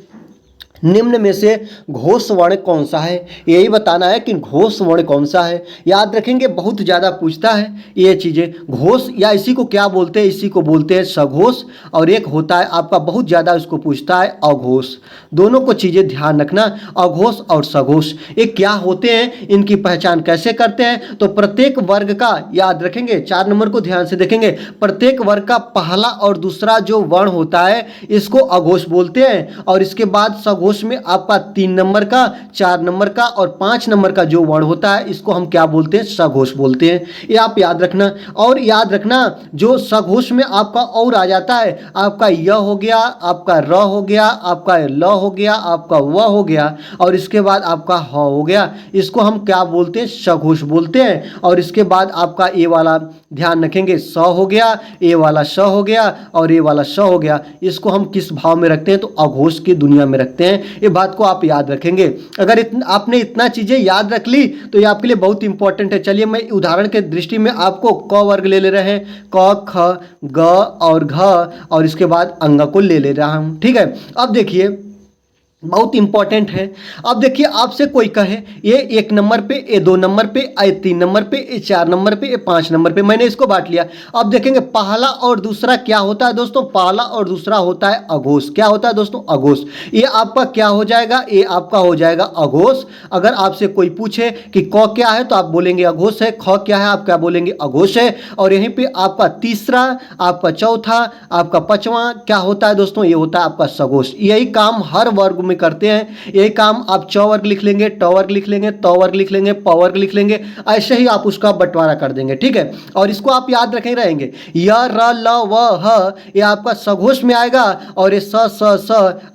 निम्न में से घोष वर्ण कौन सा है, यही बताना है कि घोष वर्ण कौन सा है। याद रखेंगे, बहुत ज़्यादा पूछता है ये चीज़ें। घोष या इसी को क्या बोलते हैं, इसी को बोलते हैं सघोष, और एक होता है आपका बहुत ज़्यादा उसको पूछता है अघोष। दोनों को चीज़ें ध्यान रखना, अघोष और सघोष ये क्या होते हैं, इनकी पहचान कैसे करते हैं। तो प्रत्येक वर्ग का याद रखेंगे, 4 नंबर को ध्यान से देखेंगे। प्रत्येक वर्ग का पहला और दूसरा जो वर्ण होता है इसको अघोष बोलते हैं, और इसके बाद सघोष में आपका 3 नंबर का, 4 नंबर का और 5 नंबर का जो वर्ण होता है इसको हम क्या बोलते हैं, सघोष बोलते हैं। ये आप याद रखना। और याद रखना, जो सघोष में आपका और आ जाता है, आपका य हो गया, आपका र हो गया, आपका ल हो गया, आपका व हो गया, और इसके बाद आपका ह हो गया, इसको हम क्या बोलते हैं, सघोष बोलते हैं। और इसके बाद आपका ए वाला ध्यान रखेंगे, स हो गया, ए वाला श हो गया और ए वाला श हो गया, इसको हम किस भाव में रखते हैं, तो अघोष की दुनिया में रखते हैं। ये बात को आप याद रखेंगे। अगर आपने इतना चीजें याद रख ली तो ये आपके लिए बहुत इंपॉर्टेंट है। चलिए मैं उदाहरण के दृष्टि में आपको क वर्ग ले रहे हैं, क ख ग और घ, और इसके बाद अंग को ले रहा हूं। ठीक है, अब देखिए बहुत इंपॉर्टेंट है। अब देखिए आपसे कोई कहे ये 1 नंबर पे, ये 2 नंबर पे, ये 3 नंबर पे, ये 4 नंबर पे, ये 5 नंबर पे, मैंने इसको बांट लिया। अब देखेंगे पहला और दूसरा क्या होता है दोस्तों, पहला और दूसरा होता है अघोष। क्या होता है दोस्तों, अघोष। ये आपका क्या हो जाएगा, ये आपका हो जाएगा अघोष। अगर आपसे कोई पूछे कि क क्या है तो आप बोलेंगे अघोष है, ख क्या है आप क्या बोलेंगे, अघोष है। और यहीं पे आपका तीसरा, आपका चौथा, आपका पांचवा क्या होता है दोस्तों, ये होता है आपका सघोष। यही काम हर वर्ग में करते हैं। यही काम आप च वर्ग लिख लेंगे, ट वर्ग लिख लेंगे, त वर्ग लिख लेंगे, प वर्ग लिख लेंगे, ऐसे ही आप उसका बंटवारा कर देंगे। ठीक है, और इसको आप याद रखे रहेंगे, य र ल व ह ये आपका सघोष में आएगा, और ये स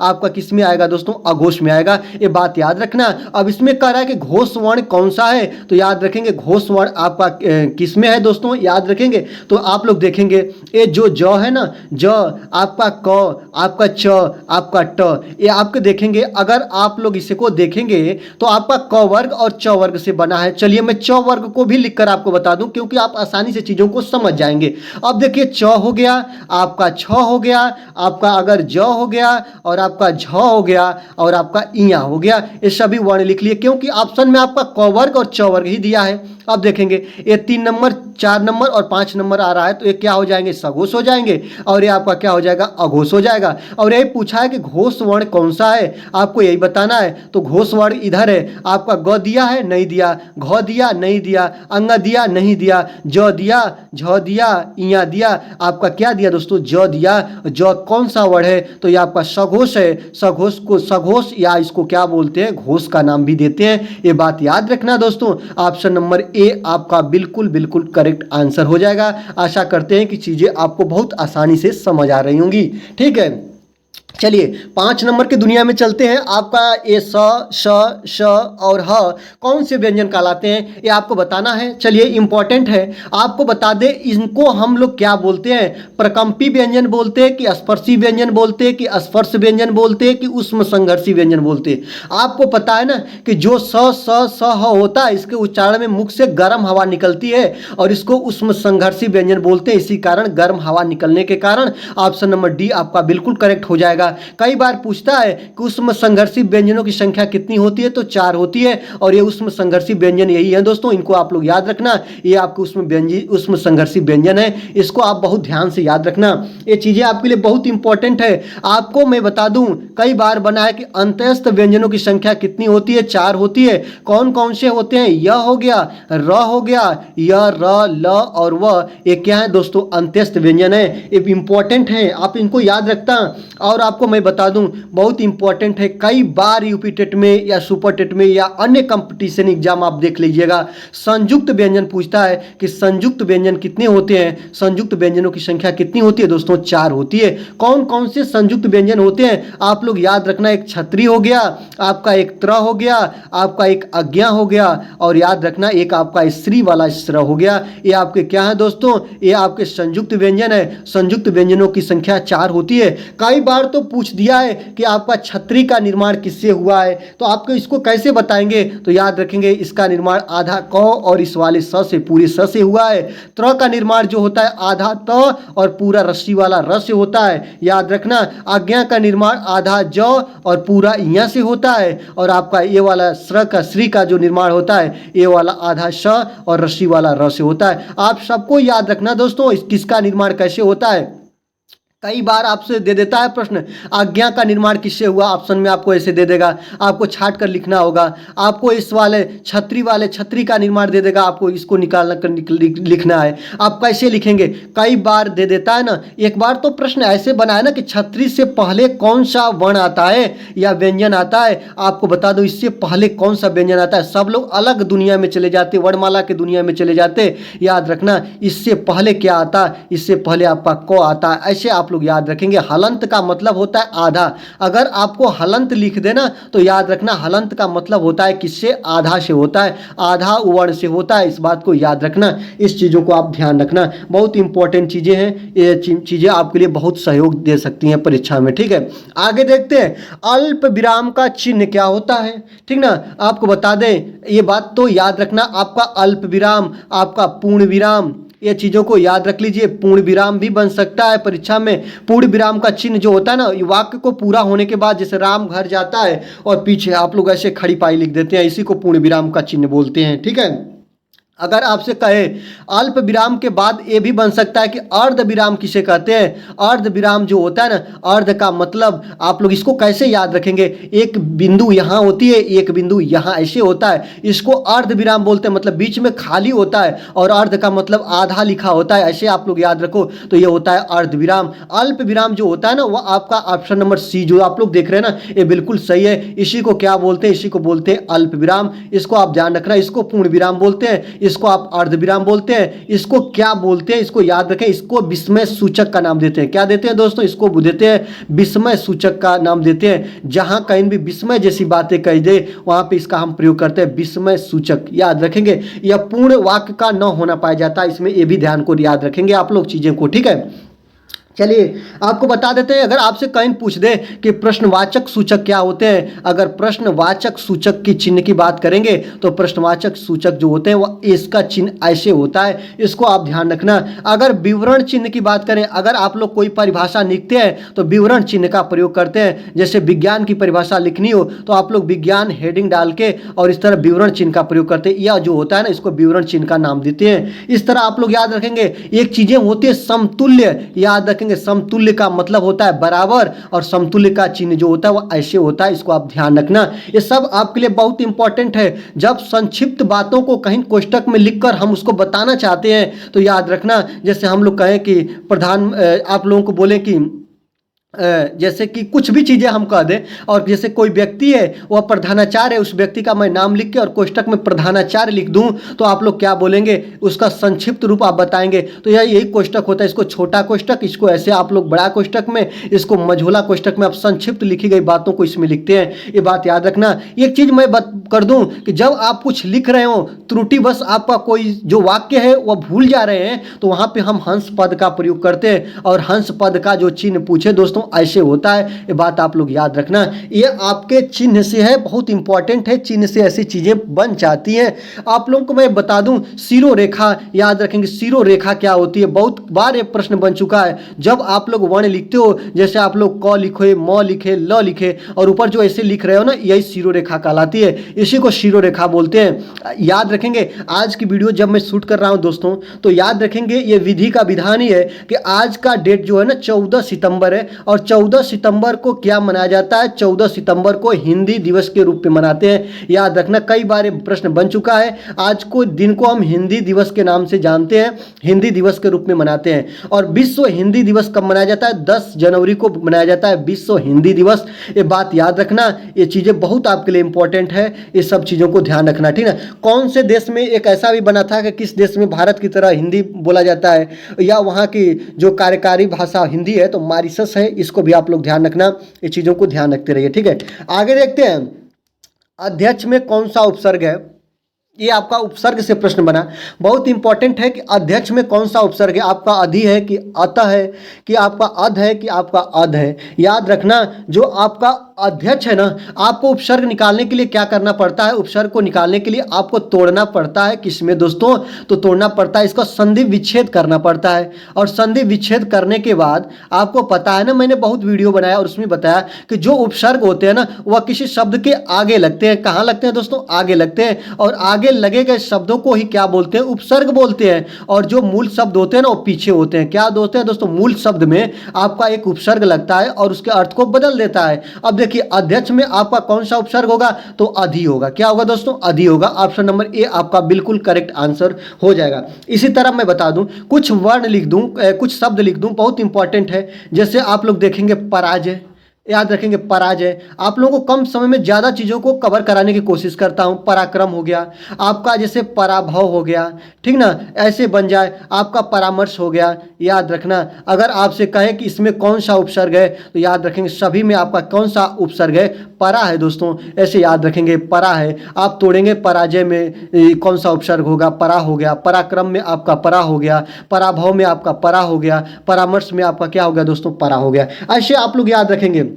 आपका किस में आएगा दोस्तों, अघोष में आएगा। ये बात याद रखना। अब इसमें कह रहा है कि घोष वर्ण कौन सा है, तो याद रखेंगे घोष वर्ण आपका किस में है दोस्तों, याद रखेंगे। तो आप लोग देखेंगे ये जो ज है ना, ज आपका क, आपका च, आपका ट, ये आपके देखेंगे। अगर आप लोग इसे को देखेंगे तो आपका क वर्ग और च वर्ग से बना है। चलिए मैं च वर्ग को भी लिखकर आपको बता दूं, क्योंकि आप आसानी से चीजों को समझ जाएंगे। अब देखिए च हो गया, आपका छ हो गया, आपका अगर ज हो गया, और आपका झ हो गया, और आपका इया हो गया। ये सभी वर्ण लिख लिए, क्योंकि ऑप्शन में आपका क वर्ग और च वर्ग ही दिया है। अब देखेंगे ये 3 नंबर, 4 नंबर और 5 नंबर आ रहा है, तो ये क्या हो जाएंगे, सघोष हो जाएंगे, और ये आपका क्या हो जाएगा, अघोष हो जाएगा। और ये पूछा है कि घोष वर्ण कौन सा है, आपको यही बताना है। तो घोष वर्ण इधर है, आपका ग दिया है नहीं दिया, घ दिया नहीं दिया, अंग दिया नहीं दिया, ज दिया, झ दिया, इया दिया, आपका क्या दिया दोस्तों, ज दिया। ज कौन सा वर्ण है, तो ये आपका सघोष है। सघोष को सघोष या इसको क्या बोलते हैं, घोष का नाम भी देते हैं। ये बात याद रखना दोस्तों। ऑप्शन नंबर ए आपका बिल्कुल बिल्कुल करेक्ट आंसर हो जाएगा। आशा करते हैं कि चीजें आपको बहुत आसानी से समझ आ रही होंगी। ठीक है, चलिए 5 नंबर की दुनिया में चलते हैं। आपका ये स श और ह कौन से व्यंजन कहलाते हैं, ये आपको बताना है। चलिए इंपॉर्टेंट है, आपको बता दें इनको हम लोग क्या बोलते हैं, प्रकंपी व्यंजन बोलते हैं कि स्पर्शी व्यंजन बोलते हैं कि स्पर्श व्यंजन बोलते हैं कि उष्म संघर्षी व्यंजन बोलते हैं। आपको पता है ना कि जो स ह होता है, इसके उच्चारण में मुख से गर्म हवा निकलती है और इसको उष्म संघर्षी व्यंजन बोलते हैं। इसी कारण गर्म हवा निकलने के कारण ऑप्शन नंबर डी आपका बिल्कुल करेक्ट हो जाएगा। कई बार पूछता है कि उष्म संघर्षी व्यंजनों की संख्या कितनी होती है, तो 4 होती है और ये उष्म संघर्षी व्यंजन यही है दोस्तों। इनको आप लोग याद रखना, ये आपके उष्म संघर्षी व्यंजन है, इसको आप बहुत ध्यान से याद रखना। ये चीजें आपके लिए बहुत इंपॉर्टेंट है। आपको मैं बता दूं, कई बार बना है कि अंतःस्थ व्यंजनों की संख्या कितनी होती है, 4 होती है। कौन कौन से होते हैं, य हो गया, र हो गया, य र ल और व, ये क्या है दोस्तों, अंत्यस्थ व्यंजन है। ये इंपॉर्टेंट है, आप इनको याद रखता। और आपको मैं बता दूं, बहुत इंपॉर्टेंट है, कई बार यूपी टेट में या सुपर टेट में या अन्य कंपटीशन एग्जाम आप देख लीजिएगा, संयुक्त व्यंजन पूछता है कि संयुक्त व्यंजन कितने होते हैं। संयुक्त व्यंजनों की संख्या कितनी होती है दोस्तों, 4 होती है। कौन कौन से संयुक्त व्यंजन होते हैं, आप लोग याद रखना, एक छत्री हो गया, आपका एक त्र हो गया, आपका एक अज्ञा हो गया, और याद रखना एक आपका स्त्री वाला स्त्र हो गया। ये आपके क्या है दोस्तों, ये आपके संयुक्त व्यंजन है। संयुक्त व्यंजनों की संख्या 4 होती है। कई बार तो पूछ दिया है कि आपका छतरी का निर्माण किससे हुआ है, तो आपको इसको कैसे बताएंगे, तो याद रखेंगे इसका निर्माण आधा क और इस वाले स से, पूरे स से हुआ है। त्र का निर्माण जो होता है आधा त और पूरा रस्सी वाला र से होता है, याद रखना। आज्ञा का निर्माण आधा ज और पूरा इया से होता है। और आपका ये वाला श्री का जो निर्माण होता है, ये वाला आधा श और रस्सी वाला र से होता है। आप सबको याद रखना दोस्तों, किसका निर्माण कैसे होता है। कई बार आपसे दे देता है प्रश्न, आज्ञा का निर्माण किससे हुआ, ऑप्शन में आपको ऐसे दे देगा, आपको छाट कर लिखना होगा। आपको इस वाले छतरी का निर्माण दे देगा, आपको इसको निकालना कर लिखना है। आप कैसे लिखेंगे, कई बार दे देता है ना। एक बार तो प्रश्न ऐसे बनाया ना कि छतरी से पहले कौन सा वर्ण आता है या व्यंजन आता है। आपको बता दो इससे पहले कौन सा व्यंजन आता है, सब लोग अलग दुनिया में चले जाते, वर्णमाला की दुनिया में चले जाते। याद रखना इससे पहले क्या आता, इससे पहले आपका क आता है। ऐसे आप लोग याद रखेंगे। हलंत का मतलब होता है आधा। अगर आपको हलंत लिख देना तो याद रखना हलंत का मतलब होता है किससे, आधा से होता है, आधा वर्ण से होता है। इस बात को याद रखना, इस चीज़ों को आप ध्यान रखना, बहुत इंपॉर्टेंट चीज़ें हैं। ये चीज़ें आपके लिए बहुत सहयोग दे सकती हैं परीक्षा में। ठीक है, आगे देखते हैं अल्प विराम का चिन्ह क्या होता है। ठीक ना, आपको बता दें ये बात तो याद रखना, आपका अल्प विराम, आपका पूर्ण विराम, ये चीज़ों को याद रख लीजिए। पूर्ण विराम भी बन सकता है परीक्षा में। पूर्ण विराम का चिन्ह जो होता है ना, वाक्य को पूरा होने के बाद जैसे राम घर जाता है और पीछे आप लोग ऐसे खड़ी पाई लिख देते हैं, इसी को पूर्ण विराम का चिन्ह बोलते हैं। ठीक है, अगर आपसे कहे अल्प विराम के बाद ये भी बन सकता है कि अर्ध विराम किसे कहते हैं। अर्ध विराम जो होता है ना, अर्ध का मतलब आप लोग इसको कैसे याद रखेंगे, एक बिंदु यहाँ होती है, एक बिंदु यहाँ ऐसे होता है, इसको अर्ध विराम बोलते हैं। मतलब बीच में खाली होता है और अर्ध का मतलब आधा लिखा होता है, ऐसे आप लोग याद रखो। तो ये होता है अर्ध विराम। अल्प विराम जो होता है ना, वह आपका ऑप्शन नंबर सी जो आप लोग देख रहे हैं ना, ये बिल्कुल सही है। इसी को क्या बोलते हैं, इसी को बोलते हैं अल्प विराम। इसको आप ध्यान रखना, इसको पूर्ण विराम बोलते हैं, इसको आप अर्ध विराम बोलते हैं। इसको क्या बोलते हैं, इसको याद रखें, इसको विस्मय सूचक का नाम देते हैं। क्या देते हैं दोस्तों, इसको देते हैं विस्मय सूचक का नाम देते हैं। जहां कहीं भी विस्मय जैसी बातें कही दे वहां पे इसका हम प्रयोग करते हैं विस्मय सूचक। याद रखेंगे, यह पूर्ण वाक्य का न होना पाया जाता, इसमें यह भी ध्यान को याद रखेंगे आप लोग चीजें को। ठीक है, चलिए आपको बता देते हैं, अगर आपसे कहीं पूछ दे कि प्रश्नवाचक सूचक क्या होते हैं। अगर प्रश्नवाचक सूचक की चिन्ह की बात करेंगे तो प्रश्नवाचक सूचक जो होते हैं वह इसका चिन्ह ऐसे होता है, इसको आप ध्यान रखना। अगर विवरण चिन्ह की बात करें, अगर आप लोग कोई परिभाषा लिखते हैं तो विवरण चिन्ह का प्रयोग करते हैं। जैसे विज्ञान की परिभाषा लिखनी हो तो आप लोग विज्ञान हेडिंग डाल के और इस तरह विवरण चिन्ह का प्रयोग करते हैं। यह जो होता है ना, इसको विवरण चिन्ह का नाम देते हैं। इस तरह आप लोग याद रखेंगे। एक चीजें होती है समतुल्य, याद रखेंगे रखेंगे समतुल्य का मतलब होता है बराबर, और समतुल्य का चिन्ह जो होता है वो ऐसे होता है, इसको आप ध्यान रखना। ये सब आपके लिए बहुत इंपॉर्टेंट है। जब संक्षिप्त बातों को कहीं कोष्टक में लिखकर हम उसको बताना चाहते हैं तो याद रखना, जैसे हम लोग कहें कि आप लोगों को बोलें कि जैसे कि कुछ भी चीज़ें हम कह दें, और जैसे कोई व्यक्ति है वह प्रधानाचार्य है, उस व्यक्ति का मैं नाम लिख के और कोष्टक में प्रधानाचार्य लिख दूं तो आप लोग क्या बोलेंगे, उसका संक्षिप्त रूप आप बताएंगे। तो यही कोष्टक होता है, इसको छोटा कोष्टक, इसको ऐसे आप लोग बड़ा कोष्टक में, इसको मझोला कोष्टक में आप संक्षिप्त लिखी गई बातों को इसमें लिखते हैं। ये बात याद रखना। एक चीज़ मैं कर दूं कि जब आप कुछ लिख रहे हो, त्रुटि बस आपका कोई जो वाक्य है वह भूल जा रहे हैं, तो वहाँ पर हम हंस पद का प्रयोग करते हैं, और हंस पद का जो चिन्ह पूछे दोस्तों ऐसे होता है। ये बात आप लोग याद रखना। ये आपके चिन्ह से है, बहुत इंपॉर्टेंट है, चिन्ह से ऐसी चीजें बन जाती हैं। आप लोगों को मैं बता दूं, सिरो रेखा याद रखेंगे। सिरो रेखा क्या होती है, बहुत बार ये प्रश्न बन चुका है। जब आप लोग वर्ण लिखते हो, जैसे आप लोग क लिखे, म लिखे, ल लिखे, और ऊपर जो ऐसे लिख रहे हो ना, यही सिरो रेखा कहलाती है, इसी को सिरो रेखा बोलते हैं। याद रखेंगे। आज की वीडियो जब मैं शूट कर रहा हूं दोस्तों, तो याद रखेंगे ये विधि का विधान ही है कि आज का डेट जो है ना 14 सितंबर है, और 14 सितंबर को क्या मनाया जाता है, 14 सितंबर को हिंदी दिवस के रूप में मनाते हैं। याद रखना, कई बार प्रश्न बन चुका है। आज को दिन को हम हिंदी दिवस के नाम से जानते हैं, हिंदी दिवस के रूप में मनाते हैं। और विश्व हिंदी दिवस कब मनाया जाता है, 10 जनवरी को मनाया जाता है विश्व हिंदी दिवस। ये बात याद रखना, ये चीज़ें बहुत आपके लिए इंपॉर्टेंट है, ये सब चीज़ों को ध्यान रखना, ठीक है। कौन से देश में एक ऐसा भी बना था कि किस देश में भारत की तरह हिंदी बोला जाता है, या वहाँ की जो कार्यकारी भाषा हिंदी है, तो मॉरिशस है, इसको भी आप लोग ध्यान रखना। ये चीज़ों को ध्यान रखते रहिए, ठीक है। आगे देखते हैं, अध्यक्ष में कौन सा उपसर्ग है। ये आपका उपसर्ग से प्रश्न बना, बहुत इंपॉर्टेंट है कि अध्यक्ष में कौन सा उपसर्ग है, आपका अधि है कि अतः है, कि आपका अध है कि आपका अध है। याद रखना, जो आपका अध्यक्ष है ना, आपको उपसर्ग निकालने के लिए क्या करना पड़ता है, उपसर्ग को निकालने के लिए आपको तोड़ना पड़ता है। किसमें दोस्तों, तो तोड़ना पड़ता है, इसका संधि विच्छेद करना पड़ता है। और संधि विच्छेद करने के बाद आपको पता है ना, मैंने बहुत वीडियो बनाया और उसमें बताया कि जो उपसर्ग होते हैं ना, वह किसी शब्द के आगे लगते हैं। कहाँ लगते हैं दोस्तों, आगे लगते हैं, और आगे लगे गए शब्दों को ही क्या बोलते हैं, उपसर्ग बोलते हैं। और जो मूल शब्द होते हैं ना, वो पीछे होते हैं। क्या होते हैं दोस्तों, मूल शब्द में आपका एक उपसर्ग लगता है और उसके अर्थ को बदल देता है। अब देखिए, अध्यक्ष में आपका कौन सा उपसर्ग होगा, तो अधि होगा। क्या होगा दोस्तों, अधि होगा। ऑप्शन नंबर ए आपका बिल्कुल करेक्ट आंसर हो जाएगा। इसी तरह मैं बता दूं, कुछ वर्ण लिख दूं, कुछ शब्द लिख दूं, बहुत इंपॉर्टेंट है। जैसे आप लोग देखेंगे पराजय, याद रखेंगे पराजय। आप लोगों को कम समय में ज़्यादा चीज़ों को कवर कराने की कोशिश करता हूं। पराक्रम हो गया आपका, जैसे पराभव हो गया, ठीक ना, ऐसे बन जाए। आपका परामर्श हो गया। याद रखना, अगर आपसे कहे कि इसमें कौन सा उपसर्ग है, तो याद रखेंगे सभी में आपका कौन सा उपसर्ग है, परा है दोस्तों, ऐसे याद रखेंगे परा है। आप तोड़ेंगे, पराजय में कौन सा उपसर्ग होगा, परा हो गया। पराक्रम में आपका परा हो गया, पराभव में आपका परा हो गया, परामर्श में आपका क्या हो गया दोस्तों, परा हो गया। ऐसे आप लोग याद रखेंगे।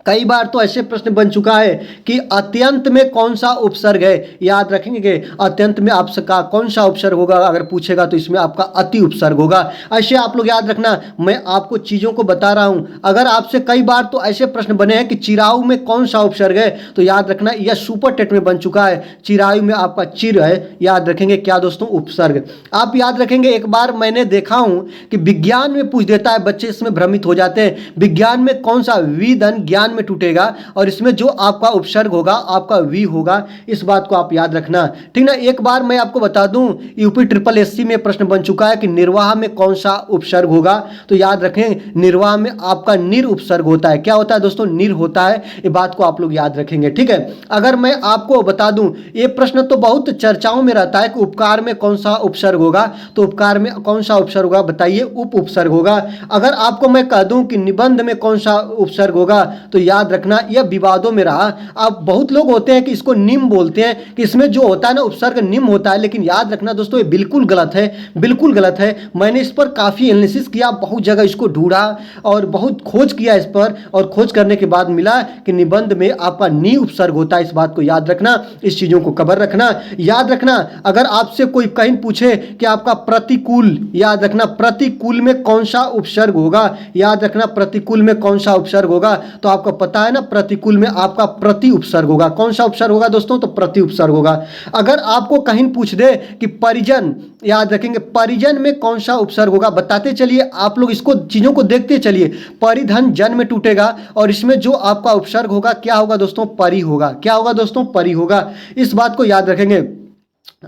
कई बार तो ऐसे प्रश्न बन चुका है कि अत्यंत में कौन सा उपसर्ग है। याद रखेंगे, अत्यंत में आपका कौन सा उपसर्ग होगा, अगर पूछेगा तो इसमें आपका अति उपसर्ग होगा। ऐसे आप लोग याद रखना, मैं आपको चीज़ों को बता रहा हूं। अगर आपसे कई बार तो ऐसे प्रश्न बने हैं कि चिरायु में कौन सा उपसर्ग है, तो याद रखना यह सुपर टेट में बन चुका है। चिरायु में आपका चिर है, याद रखेंगे क्या दोस्तों, उपसर्ग। आप याद रखेंगे, एक बार मैंने देखा हूं कि विज्ञान में पूछ देता है, बच्चे इसमें भ्रमित हो जाते हैं। विज्ञान में कौन सा, विधन ज्ञान में टूटेगा, और इसमें जो आपका उपसर्ग होगा आपका वी होगा। इस बात को आप याद रखना, ठीक ना। एक बार मैं आपको बता दूं, यूपी ट्रिपल एससी में प्रश्न बन चुका है कि निर्वाह में कौन सा उपसर्ग होगा, तो याद रखें निर्वाह में आपका निर उपसर्ग होता है। क्या होता है दोस्तों, निर होता है। ये बात को आप लोग याद रखेंगे, ठीक है। अगर मैं आपको बता दूं, ये प्रश्न तो बहुत चर्चाओं में रहता है कि उपकार में कौन सा उपसर्ग होगा, तो उपकार में कौन सा उपसर्ग होगा, बताइए, उप उपसर्ग होगा। अगर आपको मैं कह दूं कि निबंध में कौन सा उपसर्ग होगा, तो याद रखना यह विवादों में रहा। अब बहुत लोग होते हैं कि इसको निम बोलते हैं, कि इसमें जो होता है ना उपसर्ग निम होता है, लेकिन याद रखना दोस्तों ये बिल्कुल गलत है, बिल्कुल गलत है। मैंने इस पर काफ़ी एनालिसिस किया, बहुत जगह इसको ढूंढा और बहुत खोज किया इस पर, और खोज करने के बाद मिला कि निबंध में आपका नी उपसर्ग होता है। इस बात को याद रखना, इस चीज़ों को कवर रखना। याद रखना, अगर आपसे कोई कहीं पूछे कि आपका प्रतिकूल, याद रखना प्रतिकूल में कौन सा उपसर्ग होगा, याद रखना प्रतिकूल में कौन सा उपसर्ग होगा, तो आपका पता है ना, प्रतिकूल में आपका प्रति उपसर्ग होगा। कौन सा उपसर्ग होगा दोस्तों? तो प्रति उपसर्ग होगा। अगर आपको कहीं पूछ दे कि परिजन, याद रखेंगे परिजन में कौन सा उपसर्ग होगा, बताते चलिए आप लोग, इसको चीजों को देखते चलिए। परिधन जन में टूटेगा और इसमें जो आपका उपसर्ग होगा क्या होगा दोस्तों? परि होगा। क्या होगा दोस्तों? परि होगा। इस बात को याद रखेंगे।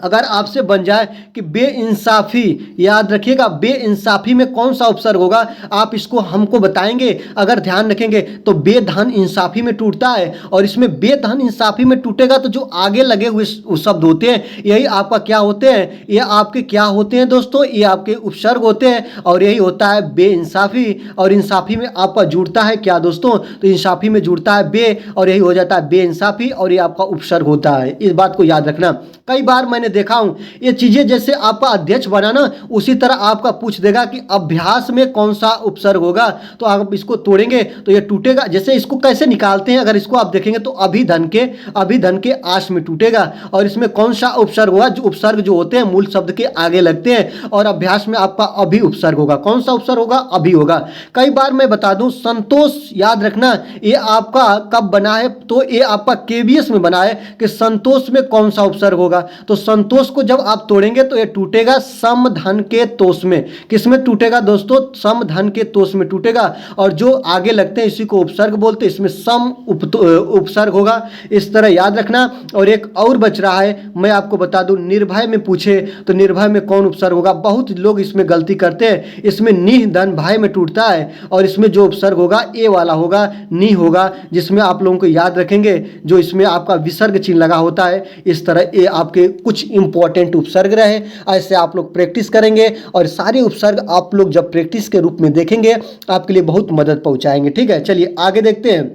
अगर आपसे बन जाए कि बेइंसाफी, याद रखिएगा बेइंसाफी में कौन सा उपसर्ग होगा, आप इसको हमको बताएंगे। अगर ध्यान रखेंगे तो बेधन इंसाफी में टूटता है, और इसमें बेधन इंसाफी में टूटेगा तो जो आगे लगे हुए शब्द होते हैं यही आपका क्या होते हैं? ये आपके क्या होते हैं दोस्तों? ये आपके उपसर्ग होते हैं, और यही होता है बेइंसाफी। और इंसाफी में आपका जुड़ता है क्या दोस्तों? तो इंसाफी में जुड़ता है बे, और यही हो जाता है बेइंसाफी, और ये आपका उपसर्ग होता है। इस बात को याद रखना। कई बार मैंने देखा हूं ये चीजें, जैसे आपका अध्यक्ष बना ना, उसी तरह आपका पूछ देगा कि अभ्यास में कौन सा उपसर्ग होगा, तो आप इसको तोड़ेंगे तो ये टूटेगा। जैसे इसको कैसे निकालते हैं, अगर इसको आप देखेंगे तो अभिधन के आश में टूटेगा, और इसमें कौन सा उपसर्ग होगा? जो उपसर्ग जो होते हैं मूल शब्द के आगे लगते हैं, और अभ्यास में आपका अभि उपसर्ग होगा। कौन सा उपसर्ग होगा? अभि होगा। कई बार मैं बता दूं, संतोष, याद रखना ये आपका कब बना है? तो ये आपका केवीएस में बना है कि संतोष में कौन सा उपसर्ग होगा। तो संतोष को जब आप तोड़ेंगे तो ये टूटेगा समधन के तोष में। किस में टूटेगा दोस्तों? समधन के तोष में टूटेगा, और जो आगे लगते हैं इसी को उपसर्ग बोलते हैं, इसमें सम उपसर्ग होगा। इस तरह याद रखना। और एक और बच रहा है, मैं आपको बता दूं, निर्भय में पूछे तो निर्भय में कौन उपसर्ग होगा? बहुत लोग इसमें गलती करते हैं। इसमें निह धन भाई में टूटता है, और इसमें जो उपसर्ग होगा ए वाला होगा, नी होगा, जिसमें आप लोगों को याद रखेंगे जो इसमें आपका विसर्ग चिन्ह लगा होता है। इस तरह ये आपके कुछ इंपॉर्टेंट उपसर्ग रहे, ऐसे आप लोग प्रैक्टिस करेंगे, और सारे उपसर्ग आप लोग जब प्रैक्टिस के रूप में देखेंगे आपके लिए बहुत मदद पहुंचाएंगे। ठीक है, चलिए आगे देखते हैं।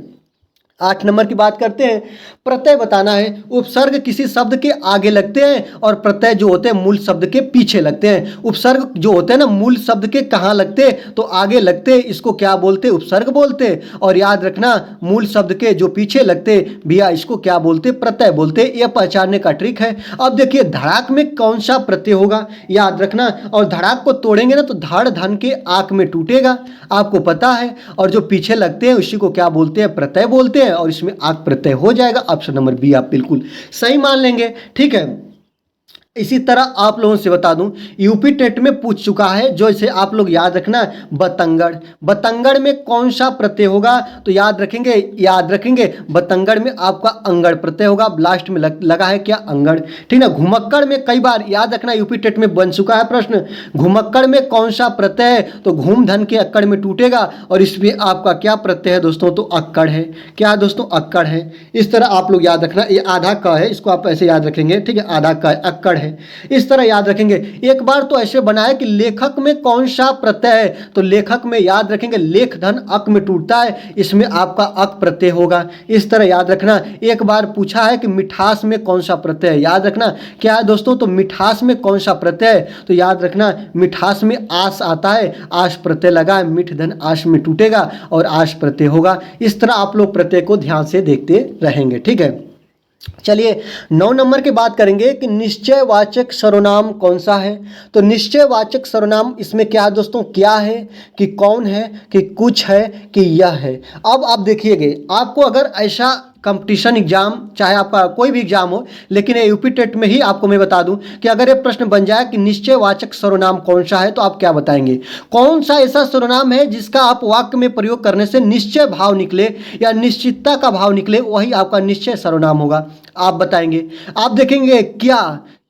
8 नंबर की बात करते हैं। प्रत्यय बताना है। उपसर्ग किसी शब्द के आगे लगते हैं, और प्रत्यय जो होते हैं मूल शब्द के पीछे लगते हैं। उपसर्ग जो होते हैं ना मूल शब्द के कहाँ लगते हैं? तो आगे लगते हैं, इसको क्या बोलते हैं? उपसर्ग बोलते हैं। और याद रखना मूल शब्द के जो पीछे लगते हैं भैया, इसको क्या बोलते हैं? प्रत्यय बोलते हैं। यह पहचानने का ट्रिक है। अब देखिए धड़ाक में कौन सा प्रत्यय होगा, याद रखना। और धड़ाक को तोड़ेंगे ना तो धड़ धन के आंख में टूटेगा, आपको पता है। और जो पीछे लगते हैं उसी को क्या बोलते हैं? प्रत्यय बोलते हैं, और इसमें आग प्रत्यय हो जाएगा। ऑप्शन नंबर बी आप बिल्कुल सही मान लेंगे। ठीक है, इसी तरह आप लोगों से बता दूं, यूपी टेट में पूछ चुका है, जो इसे आप लोग याद रखना, बतंगड़। बतंगड़ में कौन सा प्रत्यय होगा? तो याद रखेंगे बतंगड़ में आपका अंगड़ प्रत्यय होगा। लास्ट में लगा है क्या? अंगड़। ठीक ना। घुमक्कड़ में कई बार याद रखना, यूपी टेट में बन चुका है प्रश्न, घुमक्कड़ में कौन सा प्रत्यय है? तो घूम धन के अक्कड़ में टूटेगा, और इसमें आपका क्या प्रत्यय है दोस्तों? तो अक्कड़ है। क्या दोस्तों? अक्कड़ है। इस तरह आप लोग याद रखना, ये आधा क है, इसको आप ऐसे याद रखेंगे। ठीक है, आधा क अक्कड़ है, इस तरह याद रखेंगे। एक बार तो ऐसे बनाया कि लेखक में कौन सा प्रत्यय है? तो लेखक में याद रखेंगे लेख धन अक में टूटता है, इसमें आपका अक प्रत्यय होगा। इस तरह याद रखना। एक बार पूछा है कि मिठास में कौन सा प्रत्यय है, याद रखना क्या है दोस्तों? तो मिठास में कौन सा प्रत्यय है? तो याद रखना मिठास में आस आता है, आश प्रत्यय लगा है, मिठ धन आश में टूटेगा और आश प्रत्यय होगा। इस तरह आप लोग प्रत्यय को ध्यान से देखते रहेंगे। ठीक है, चलिए 9 नंबर की बात करेंगे कि निश्चयवाचक सर्वनाम कौन सा है। तो निश्चयवाचक सर्वनाम इसमें क्या है दोस्तों? क्या है, कि कौन है, कि कुछ है, कि यह है। अब आप देखिएगा, आपको अगर ऐसा कंपटीशन एग्जाम, चाहे आपका कोई भी एग्जाम हो, लेकिन ये यूपी टेट में ही आपको मैं बता दूं कि अगर ये प्रश्न बन जाए कि निश्चयवाचक सर्वनाम कौन सा है, तो आप क्या बताएंगे? कौन सा ऐसा सर्वनाम है जिसका आप वाक्य में प्रयोग करने से निश्चय भाव निकले या निश्चितता का भाव निकले, वही आपका निश्चय सर्वनाम होगा। आप बताएंगे। आप देखेंगे क्या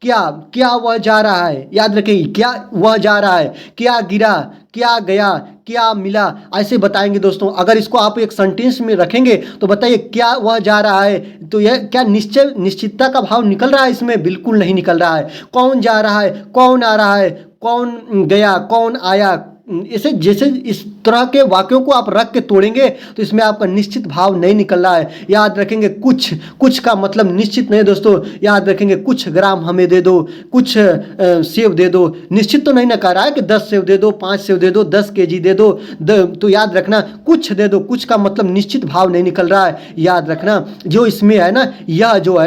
क्या क्या वह जा रहा है, याद रखेंगे क्या वह जा रहा है, क्या गिरा, क्या गया, क्या मिला, ऐसे बताएंगे दोस्तों। अगर इसको आप एक सेंटेंस में रखेंगे तो बताइए क्या वह जा रहा है, तो यह क्या निश्चितता का भाव निकल रहा है? इसमें बिल्कुल नहीं निकल रहा है। कौन जा रहा है, कौन आ रहा है, कौन गया, कौन आया, इसे जैसे इस तरह के वाक्यों को आप रख के तोड़ेंगे तो इसमें आपका निश्चित भाव नहीं निकल रहा है। याद रखेंगे कुछ का मतलब निश्चित नहीं दोस्तों। याद रखेंगे कुछ ग्राम हमें दे दो, कुछ सेव दे दो, निश्चित तो नहीं ना कह रहा है कि 10 सेव दे दो, 5 सेव दे दो, 10 केजी दे दो। तो याद रखना कुछ दे दो, कुछ का मतलब निश्चित भाव नहीं निकल रहा है। याद रखना जो इसमें है ना, यह जो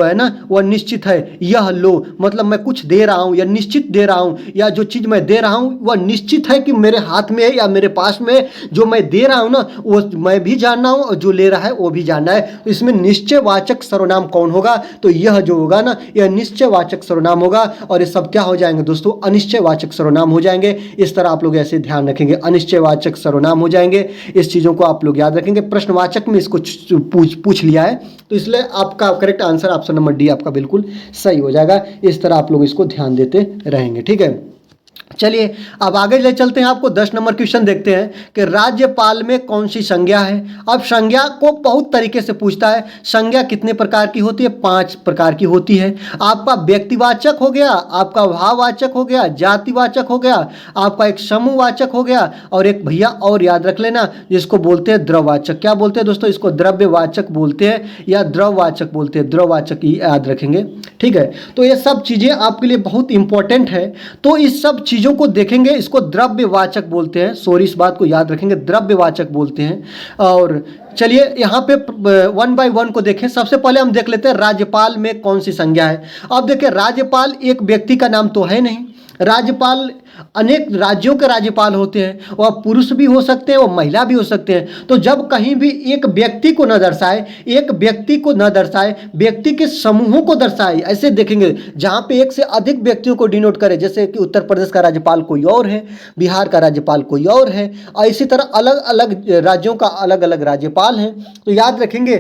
है ना वह निश्चित है। यह लो मतलब मैं कुछ दे रहा हूँ या निश्चित दे रहा हूँ, या जो चीज़ मैं दे रहा हूँ वह निश्चित निश्चित है कि मेरे हाथ में है या मेरे पास में जो मैं दे रहा हूँ ना वो मैं भी जानना हूँ और जो ले रहा है वो भी जानना है। तो इसमें निश्चयवाचक सर्वनाम कौन होगा? तो यह जो होगा ना यह निश्चयवाचक सर्वनाम होगा और ये सब क्या हो जाएंगे दोस्तों? अनिश्चयवाचक सर्वनाम हो जाएंगे। इस तरह आप लोग ऐसे ध्यान रखेंगे, अनिश्चयवाचक सर्वनाम हो जाएंगे। इस चीज़ों को आप लोग याद रखेंगे। प्रश्नवाचक में इसको पूछ लिया है तो इसलिए आपका correct answer option number D आपका बिल्कुल सही हो जाएगा। इस तरह आप लोग इसको ध्यान देते रहेंगे, ठीक है। चलिए अब आगे ले चलते हैं, आपको 10 नंबर क्वेश्चन देखते हैं कि राज्यपाल में कौन सी संज्ञा है। अब संज्ञा को बहुत तरीके से पूछता है। संज्ञा कितने प्रकार की होती है? 5 प्रकार की होती है। आपका व्यक्तिवाचक हो गया, आपका भाववाचक हो गया, जातिवाचक हो गया, आपका एक समूहवाचक हो गया और एक भैया और याद रख लेना जिसको बोलते हैं द्रववाचक। क्या बोलते हैं दोस्तों? इसको द्रव्यवाचक बोलते हैं या द्रववाचक बोलते हैं, द्रववाचक ही याद रखेंगे, ठीक है। तो ये सब चीज़ें आपके लिए बहुत इंपॉर्टेंट है। तो इस सब चीज़ों को देखेंगे, इसको द्रव्यवाचक बोलते हैं। सॉरी, इस बात को याद रखेंगे, द्रव्यवाचक बोलते हैं। और चलिए यहाँ पे 1 बाय 1 को देखें। सबसे पहले हम देख लेते हैं राज्यपाल में कौन सी संज्ञा है। अब देखिए राज्यपाल एक व्यक्ति का नाम तो है नहीं। राज्यपाल अनेक राज्यों के राज्यपाल होते हैं, वह पुरुष भी हो सकते हैं, वह महिला भी हो सकते हैं। तो जब कहीं भी एक व्यक्ति को न दर्शाए, एक व्यक्ति को न दर्शाए, व्यक्ति के समूहों को दर्शाए, ऐसे देखेंगे जहाँ पे एक से अधिक व्यक्तियों को डिनोट करे, जैसे कि उत्तर प्रदेश का राज्यपाल कोई और है, बिहार का राज्यपाल कोई और है, और इसी तरह अलग अलग राज्यों का अलग अलग राज्यपाल हैं। तो याद रखेंगे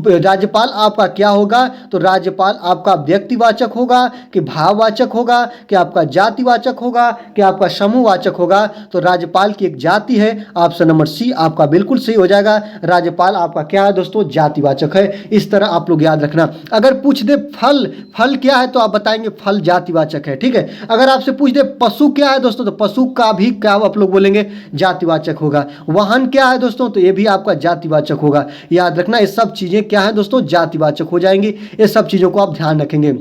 राज्यपाल आपका क्या होगा? तो राज्यपाल आपका व्यक्तिवाचक होगा कि भाववाचक होगा कि आपका जातिवाचक होगा कि आपका समूहवाचक होगा? तो राज्यपाल की एक जाति है। ऑप्शन नंबर सी आपका बिल्कुल सही हो जाएगा। राज्यपाल आपका क्या है दोस्तों? जातिवाचक है। इस तरह आप लोग याद रखना। अगर पूछ दे फल, फल क्या है तो आप बताएंगे फल जातिवाचक है, ठीक है। अगर आपसे पूछ दे पशु क्या है दोस्तों, तो पशु का भी क्या आप लोग बोलेंगे? जातिवाचक होगा। वाहन क्या है दोस्तों, तो ये भी आपका जातिवाचक होगा। याद रखना ये सब चीजें क्या है दोस्तों? जातिवाचक हो जाएंगी। ये सब चीजों को आप ध्यान रखेंगे।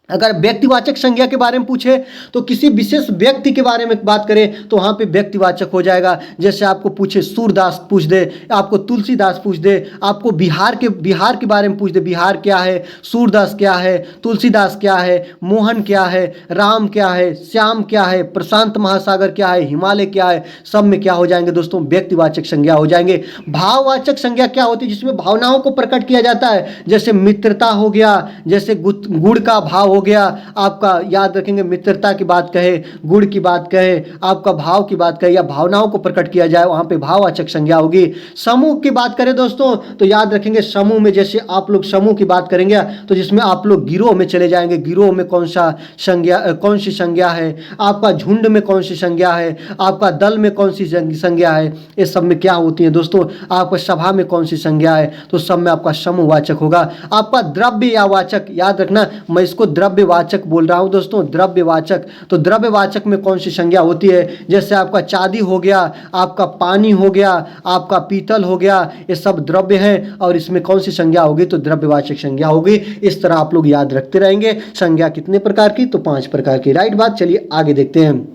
अगर व्यक्तिवाचक संज्ञा के बारे में पूछे तो किसी विशेष व्यक्ति के बारे में बात करें तो वहाँ पे व्यक्तिवाचक हो जाएगा। जैसे आपको पूछे सूरदास पूछ दे, आपको तुलसीदास पूछ दे, आपको बिहार के बारे में पूछ दे, बिहार क्या है, सूरदास क्या है, तुलसीदास क्या है, मोहन क्या है, राम क्या है, श्याम क्या है, प्रशांत महासागर क्या है, हिमालय क्या है, सब में क्या हो जाएंगे दोस्तों? व्यक्तिवाचक संज्ञा हो जाएंगे। भाववाचक संज्ञा क्या होती है? जिसमें भावनाओं को प्रकट किया जाता है, जैसे मित्रता हो गया, जैसे गुड़ का भाव हो गया। आपका याद रखेंगे मित्रता की बात कहे, गुड़ की बात कहे, आपका भाव की बात कहे या भावनाओं को प्रकट किया जाए, वहां पे भाववाचक संज्ञा होगी। समूह की बात करें दोस्तों तो याद रखेंगे समूह में, जैसे आप लोग समूह की बात करेंगे तो जिसमें आप लोग गिरोह में चले जाएंगे, गिरोह में कौन सी संज्ञा है, आपका झुंड में कौन सी संज्ञा है, आपका दल में कौन सी संज्ञा है, ये सब में क्या होती है दोस्तों? आपका सभा में कौन सी संज्ञा है, तो सब में आपका समूहवाचक होगा। आपका द्रव्य या वाचक, याद रखना मैं इसको द्रव्यवाचक बोल रहा हूं दोस्तों, द्रव्यवाचक। तो द्रव्यवाचक में कौन सी संज्ञा होती है? जैसे आपका चांदी हो गया, आपका पानी हो गया, आपका पीतल हो गया, ये सब द्रव्य हैं और इसमें कौन सी संज्ञा होगी? तो द्रव्यवाचक संज्ञा होगी। इस तरह आप लोग याद रखते रहेंगे। संज्ञा कितने प्रकार की? तो 5 प्रकार की। राइट बात। चलिए आगे देखते हैं।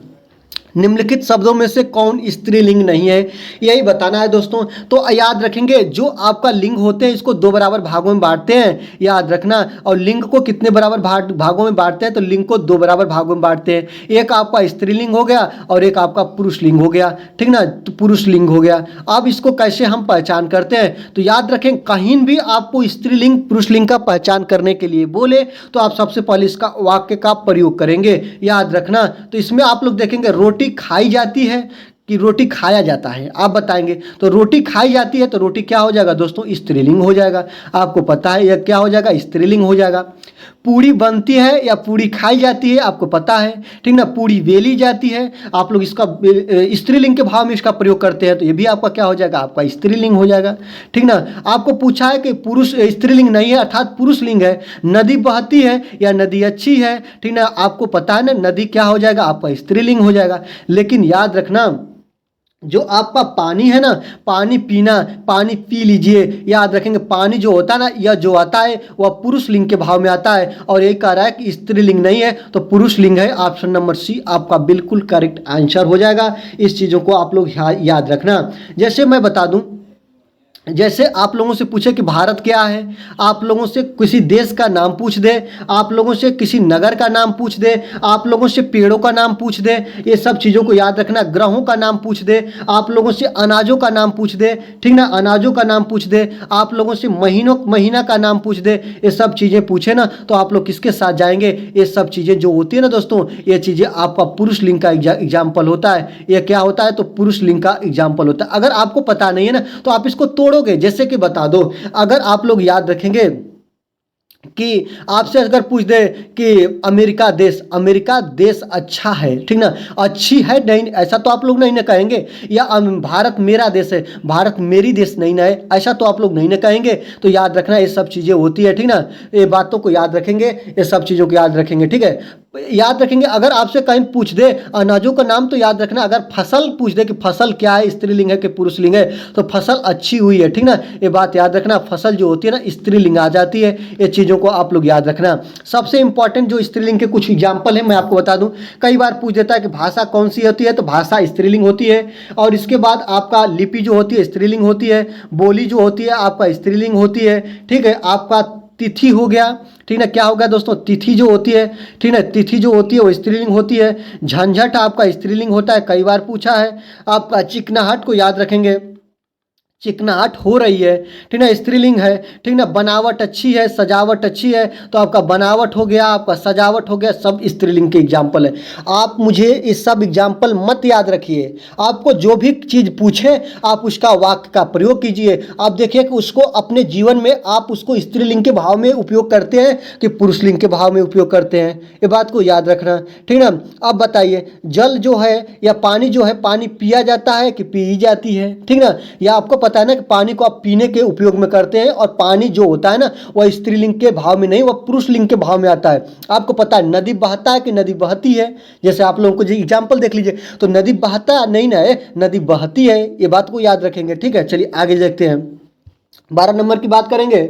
निम्नलिखित शब्दों में से कौन स्त्रीलिंग नहीं है, यही बताना है दोस्तों। तो याद रखेंगे जो आपका लिंग होते हैं इसको 2 बराबर भागों में बांटते हैं, याद रखना। और लिंग को कितने बराबर भागों में बांटते हैं? तो लिंग को 2 बराबर भागों में बांटते हैं। एक आपका स्त्रीलिंग हो गया और एक आपका पुरुष लिंग हो गया, ठीक ना। तो पुरुष लिंग हो गया। अब इसको कैसे हम पहचान करते हैं? तो याद रखें कहीं भी आपको स्त्रीलिंग पुरुष लिंग का पहचान करने के लिए बोले तो आप सबसे पहले इसका वाक्य का प्रयोग करेंगे, याद रखना। तो इसमें आप लोग देखेंगे रोटी खाई जाती है कि रोटी खाया जाता है, आप बताएंगे। तो रोटी खाई जाती है तो रोटी क्या हो जाएगा दोस्तों? स्त्रीलिंग हो जाएगा। आपको पता है यह क्या हो जाएगा? स्त्रीलिंग हो जाएगा। पूड़ी बनती है या पूड़ी खाई जाती है, आपको पता है, ठीक ना। पूड़ी बेली जाती है, आप लोग इसका स्त्रीलिंग के भाव में इसका प्रयोग करते हैं तो ये भी आपका क्या हो जाएगा? आपका स्त्रीलिंग हो जाएगा, ठीक ना। आपको पूछा है कि पुरुष स्त्रीलिंग नहीं है अर्थात पुरुष लिंग है, नदी बहती है या नदी अच्छी है, ठीक ना। आपको पता है ना, नदी क्या हो जाएगा? आपका स्त्रीलिंग हो जाएगा। लेकिन याद रखना जो आपका पानी है ना, पानी पीना, पानी पी लीजिए, याद रखेंगे पानी जो होता है ना, यह जो आता है वह पुरुष लिंग के भाव में आता है और यही कह रहा है कि स्त्रीलिंग नहीं है तो पुरुष लिंग है। ऑप्शन नंबर सी आपका बिल्कुल करेक्ट आंसर हो जाएगा। इस चीज़ों को आप लोग याद रखना। जैसे मैं बता दूं जैसे आप लोगों से पूछे कि भारत क्या है, आप लोगों से किसी देश का नाम पूछ दे, आप लोगों से किसी नगर का नाम पूछ दे, आप लोगों से पेड़ों का नाम पूछ दे, ये सब चीज़ों को याद रखना। ग्रहों का नाम पूछ दे, आप लोगों से अनाजों का नाम पूछ दे, ठीक ना, अनाजों का नाम पूछ दे, आप लोगों से महीना का नाम पूछ दे, ये सब चीज़ें पूछे ना तो आप लोग किसके साथ जाएंगे? ये सब चीज़ें जो होती है ना दोस्तों, ये चीज़ें आपका पुरुष लिंग का एग्जाम्पल होता है। ये क्या होता है? तो पुरुष लिंग का एग्जाम्पल होता है। अगर आपको पता नहीं है ना तो आप इसको तोड़ोगे। जैसे कि बता दो, अगर आप लोग याद रखेंगे कि आपसे अगर पूछ दे कि अमेरिका देश अच्छा है, ठीक ना, अच्छी है नहीं, ऐसा तो आप लोग नहीं ना कहेंगे। या भारत मेरा देश है, भारत मेरी देश नहीं ना है, ऐसा तो आप लोग नहीं ना कहेंगे। तो याद रखना ये सब चीज़ें होती है, ठीक ना, ये बातों को याद रखेंगे, ये सब चीज़ों को याद रखेंगे, ठीक है। याद रखेंगे। अगर आपसे कहीं पूछ दे अनाजों का नाम तो याद रखना। अगर फसल पूछ दे कि फसल क्या है, स्त्रीलिंग है कि पुरुष लिंग है, तो फसल अच्छी हुई है, ठीक ना, ये बात याद रखना। फसल जो होती है ना स्त्रीलिंग आ जाती है। ये चीज़ों को आप लोग याद रखना। सबसे इंपॉर्टेंट जो स्त्रीलिंग के कुछ एग्जाम्पल है मैं आपको बता दूं। कई बार पूछ देता है कि भाषा कौन सी होती है, तो भाषा स्त्रीलिंग होती है। और इसके बाद आपका लिपि जो होती है स्त्रीलिंग होती है, बोली जो होती है आपका स्त्रीलिंग होती है, ठीक है। आपका तिथि हो गया, ठीक ना, क्या हो गया दोस्तों, तिथि जो होती है, ठीक ना, तिथि जो होती है वो स्त्रीलिंग होती है। झंझट आपका स्त्रीलिंग होता है, कई बार पूछा है। आपका चिकनाहट को याद रखेंगे, चिकनाहट हो रही है, ठीक ना, स्त्रीलिंग है, ठीक ना। बनावट अच्छी है, सजावट अच्छी है, तो आपका बनावट हो गया, आपका सजावट हो गया, सब स्त्रीलिंग के एग्जाम्पल है। आप मुझे इस सब एग्जाम्पल मत याद रखिए। आपको जो भी चीज़ पूछे आप उसका वाक्य का प्रयोग कीजिए। आप देखिए कि उसको अपने जीवन में आप उसको स्त्रीलिंग के भाव में उपयोग करते हैं कि पुरुष लिंग के भाव में उपयोग करते हैं, ये बात को याद रखना, ठीक ना। अब बताइए, जल जो है या पानी जो है, पानी पिया जाता है कि पी जाती है, ठीक ना। या आपको पता है ना कि पानी को आप पीने के उपयोग में करते हैं, और पानी जो होता है ना वह स्त्रीलिंग के भाव में नहीं, वह पुरुष लिंग के भाव में आता है। आपको पता है नदी बहता है कि नदी बहती है? जैसे आप लोगों को जो एग्जाम्पल देख लीजिए, तो नदी बहता नहीं ना है, नदी बहती है, ये बात को याद रखेंगे, ठीक है। चलिए आगे देखते हैं। 12 नंबर की बात करेंगे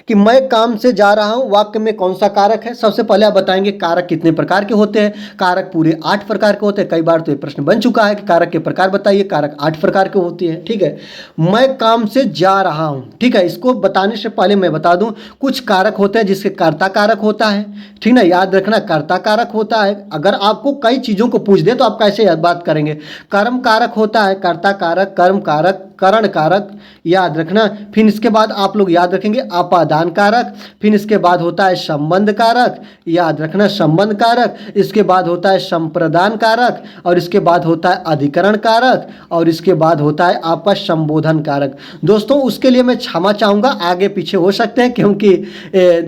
कि मैं काम से जा रहा हूं, वाक्य में कौन सा कारक है। सबसे पहले आप बताएंगे कारक कितने प्रकार के होते हैं। कारक पूरे 8 प्रकार के होते हैं। कई बार तो ये प्रश्न बन चुका है कि कारक के प्रकार बताइए। कारक 8 प्रकार के होते हैं, ठीक है। मैं काम से जा रहा हूं, ठीक है। इसको बताने से पहले मैं बता दूं, कुछ कारक होते हैं जिसके कर्ता कारक होता है, ठीक ना, याद रखना, कर्ता कारक होता है। अगर आपको कई चीज़ों को पूछ दे तो आप कैसे बात करेंगे। कर्म कारक होता है, कर्ता कारक, कर्म कारक, करण कारक, याद रखना। फिर इसके बाद आप लोग याद रखेंगे अपादान कारक। फिर इसके बाद होता है संबंध कारक, याद रखना, संबंध कारक। इसके बाद होता है संप्रदान कारक, और इसके बाद होता है अधिकरण कारक, और इसके बाद होता है आपका संबोधन कारक। दोस्तों उसके लिए मैं क्षमा चाहूँगा, आगे पीछे हो सकते हैं क्योंकि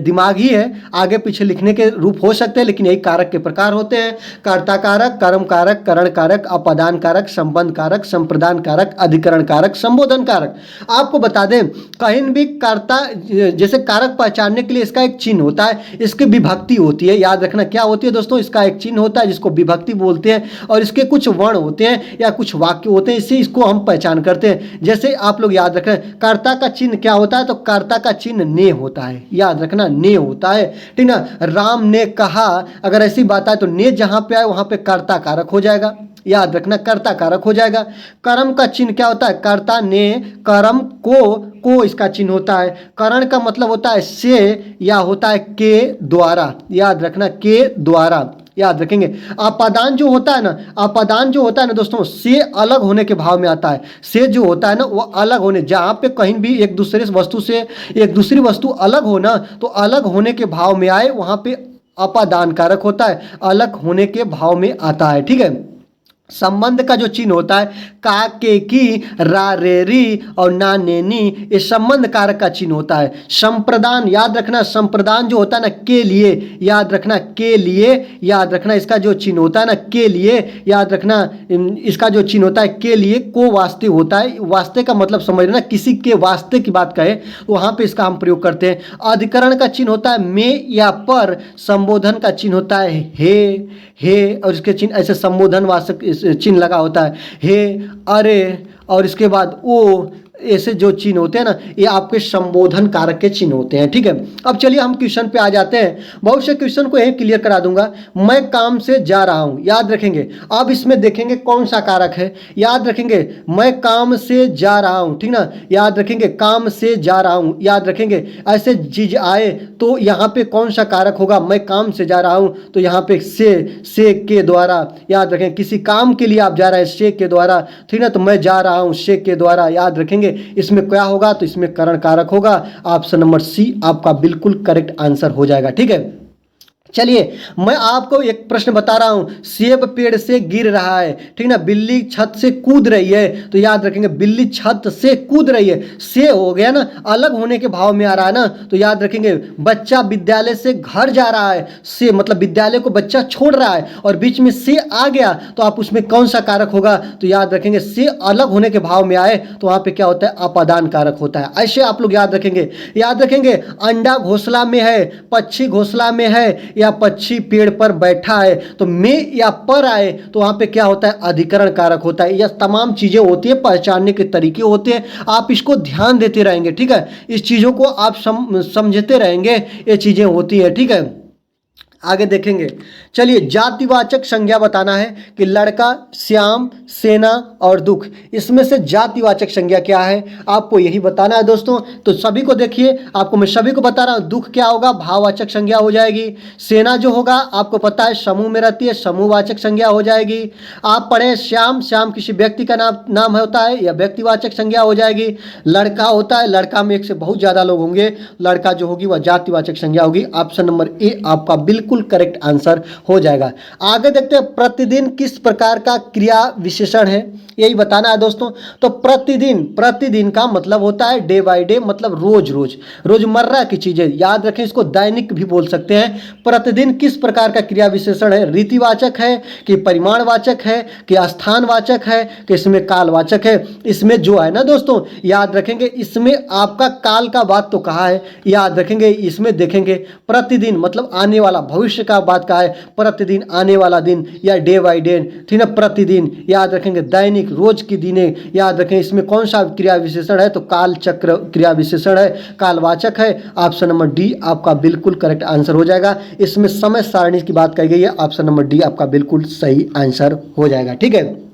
दिमाग ही है, आगे पीछे लिखने के रूप हो सकते हैं, लेकिन यही कारक के प्रकार होते हैं। कर्ता कारक, कर्म कारक, करण कारक, अपादान कारक, संबंध कारक, संप्रदान कारक, अधिकरण कारक, संबोधन कारक। आपको बता दें कहीं भी कर्ता जैसे कारक पहचानने के लिए इसका एक चिन्ह होता है, इसकी विभक्ति होती है। याद रखना क्या होती है दोस्तों, इसका एक चिन्ह होता है जिसको विभक्ति बोलते हैं, और इसके कुछ वर्ण होते हैं या कुछ वाक्य होते हैं, इससे इसको हम पहचान करते हैं। जैसे आप लोग याद रखें कर्ता का चिन्ह क्या होता है, तो कर्ता का चिन्ह ने होता है, याद रखना, ने होता है, ठीक ना। राम ने कहा, अगर ऐसी बात आए तो ने जहां पे आए वहां पे कर्ता कारक हो जाएगा, याद रखना, कर्ता कारक हो जाएगा। कर्म का चिन्ह क्या होता है, कर्ता ने, कर्म को इसका चिन्ह होता है। करण का मतलब होता है से, या होता है के द्वारा, याद रखना, के द्वारा, याद रखेंगे। अपादान जो होता है ना, अपादान जो होता है ना दोस्तों, से अलग होने के भाव में आता है। से जो होता है ना वो अलग होने, जहाँ पे कहीं भी एक दूसरे वस्तु से एक दूसरी वस्तु अलग हो ना, तो अलग होने के भाव में आए वहाँ पे अपादान कारक होता है, अलग होने के भाव में आता है, ठीक है। संबंध का जो चिन्ह होता है का, के, की, रा, रे, री और ना, ने, नी, ये संबंध कारक का चिन्ह होता है। संप्रदान, याद रखना, संप्रदान जो होता है ना के लिए, याद रखना, के लिए, याद रखना, इसका जो चिन्ह होता है ना के लिए, याद रखना, इसका जो चिन्ह होता है के लिए, को वास्ते होता है। वास्ते का मतलब समझ लेना, किसी के वास्ते की बात कहे तो वहाँ पे इसका हम प्रयोग करते हैं। अधिकरण का चिन्ह होता है में या पर। संबोधन का चिन्ह होता है हे, और इसके चिन्ह ऐसे संबोधन वाचक चिन्ह लगा होता है, हे, अरे, और इसके बाद ओ, ऐसे जो चिन्ह होते हैं ना, ये आपके संबोधन कारक के चिन्ह होते हैं। ठीक है, अब चलिए हम क्वेश्चन पे आ जाते हैं। बहुत से क्वेश्चन को यही क्लियर करा दूंगा। मैं काम से जा रहा हूं, याद रखेंगे। अब इसमें देखेंगे कौन सा कारक है, याद रखेंगे मैं काम से जा रहा हूं, ठीक ना, याद रखेंगे काम से जा रहा हूं, याद रखेंगे। ऐसे चीज आए तो यहाँ पे कौन सा कारक होगा, मैं काम से जा रहा हूं तो यहाँ पे से के द्वारा, याद रखें किसी काम के लिए आप जा रहे हैं से के द्वारा, ठीक ना, तो मैं जा रहा हूं से के द्वारा, याद रखेंगे। इसमें क्या होगा, तो इसमें करण कारक होगा। ऑप्शन नंबर सी आपका बिल्कुल करेक्ट आंसर हो जाएगा। ठीक है, चलिए मैं आपको एक प्रश्न बता रहा हूं, सेब पेड़ से गिर रहा है, ठीक ना, बिल्ली छत से कूद रही है, तो याद रखेंगे बिल्ली छत से कूद रही है, से हो गया ना, अलग होने के भाव में आ रहा है ना, तो याद रखेंगे बच्चा विद्यालय से घर जा रहा है, से मतलब विद्यालय को बच्चा छोड़ रहा है और बीच में से आ गया तो आप उसमें कौन सा कारक होगा, तो याद रखेंगे से अलग होने के भाव में आए तो वहां पे क्या होता है, अपादान कारक होता है। ऐसे आप लोग याद रखेंगे। याद रखेंगे अंडा घोंसला में है, पक्षी घोंसला में है, या पक्षी पेड़ पर बैठा है, तो में या पर आए तो वहां पे क्या होता है, अधिकरण कारक होता है। यह तमाम चीजें होती है, पहचानने के तरीके होते हैं, आप इसको ध्यान देते रहेंगे। ठीक है, इस चीजों को आप समझते रहेंगे, ये चीजें होती है। ठीक है, आगे देखेंगे। चलिए जातिवाचक संज्ञा बताना है कि लड़का, श्याम, सेना और दुख, इसमें से जातिवाचक संज्ञा क्या है आपको यही बताना है दोस्तों। तो सभी को देखिए, आपको मैं सभी को बता रहा हूं। दुख क्या होगा, भाववाचक संज्ञा हो जाएगी। सेना जो होगा आपको पता है समूह में रहती है, समूहवाचक संज्ञा हो जाएगी। आप पढ़े श्याम, श्याम किसी व्यक्ति का नाम होता है, या व्यक्तिवाचक संज्ञा हो जाएगी। लड़का होता है, लड़का में एक से बहुत ज्यादा लोग होंगे, लड़का जो होगी वह जातिवाचक संज्ञा होगी। ऑप्शन नंबर ए आपका बिल्कुल करेक्ट आंसर हो जाएगा। आगे देखते हैं, प्रतिदिन किस प्रकार का क्रिया विशेषण है, यही बताना है दोस्तों। तो प्रतिदिन, प्रतिदिन का मतलब होता है डे बाय डे, मतलब रोज रोज, रोजमर्रा की चीजें, याद रखें इसको दैनिक भी बोल सकते हैं। प्रतिदिन किस प्रकार का क्रिया विशेषण है, रीतिवाचक है कि परिमाणवाचक है कि स्थानवाचक है कि इसमें कालवाचक है। इसमें जो है ना दोस्तों, याद रखेंगे इसमें आपका काल का बात तो कहा है, याद रखेंगे। इसमें देखेंगे प्रतिदिन मतलब आने वाला, भविष्य का बात कहा है, प्रतिदिन, आने वाला दिन, या डे बाय डे, ठीक ना, प्रतिदिन, याद रखेंगे दैनिक, रोज की दिने, याद रखें। इसमें कौन सा क्रिया विशेषण है, तो काल चक्र क्रिया विशेषण है, कालवाचक है। ऑप्शन नंबर डी आपका बिल्कुल करेक्ट आंसर हो जाएगा। इसमें समय सारणी की बात कही गई है, ऑप्शन नंबर डी आपका बिल्कुल सही आंसर हो जाएगा। ठीक है,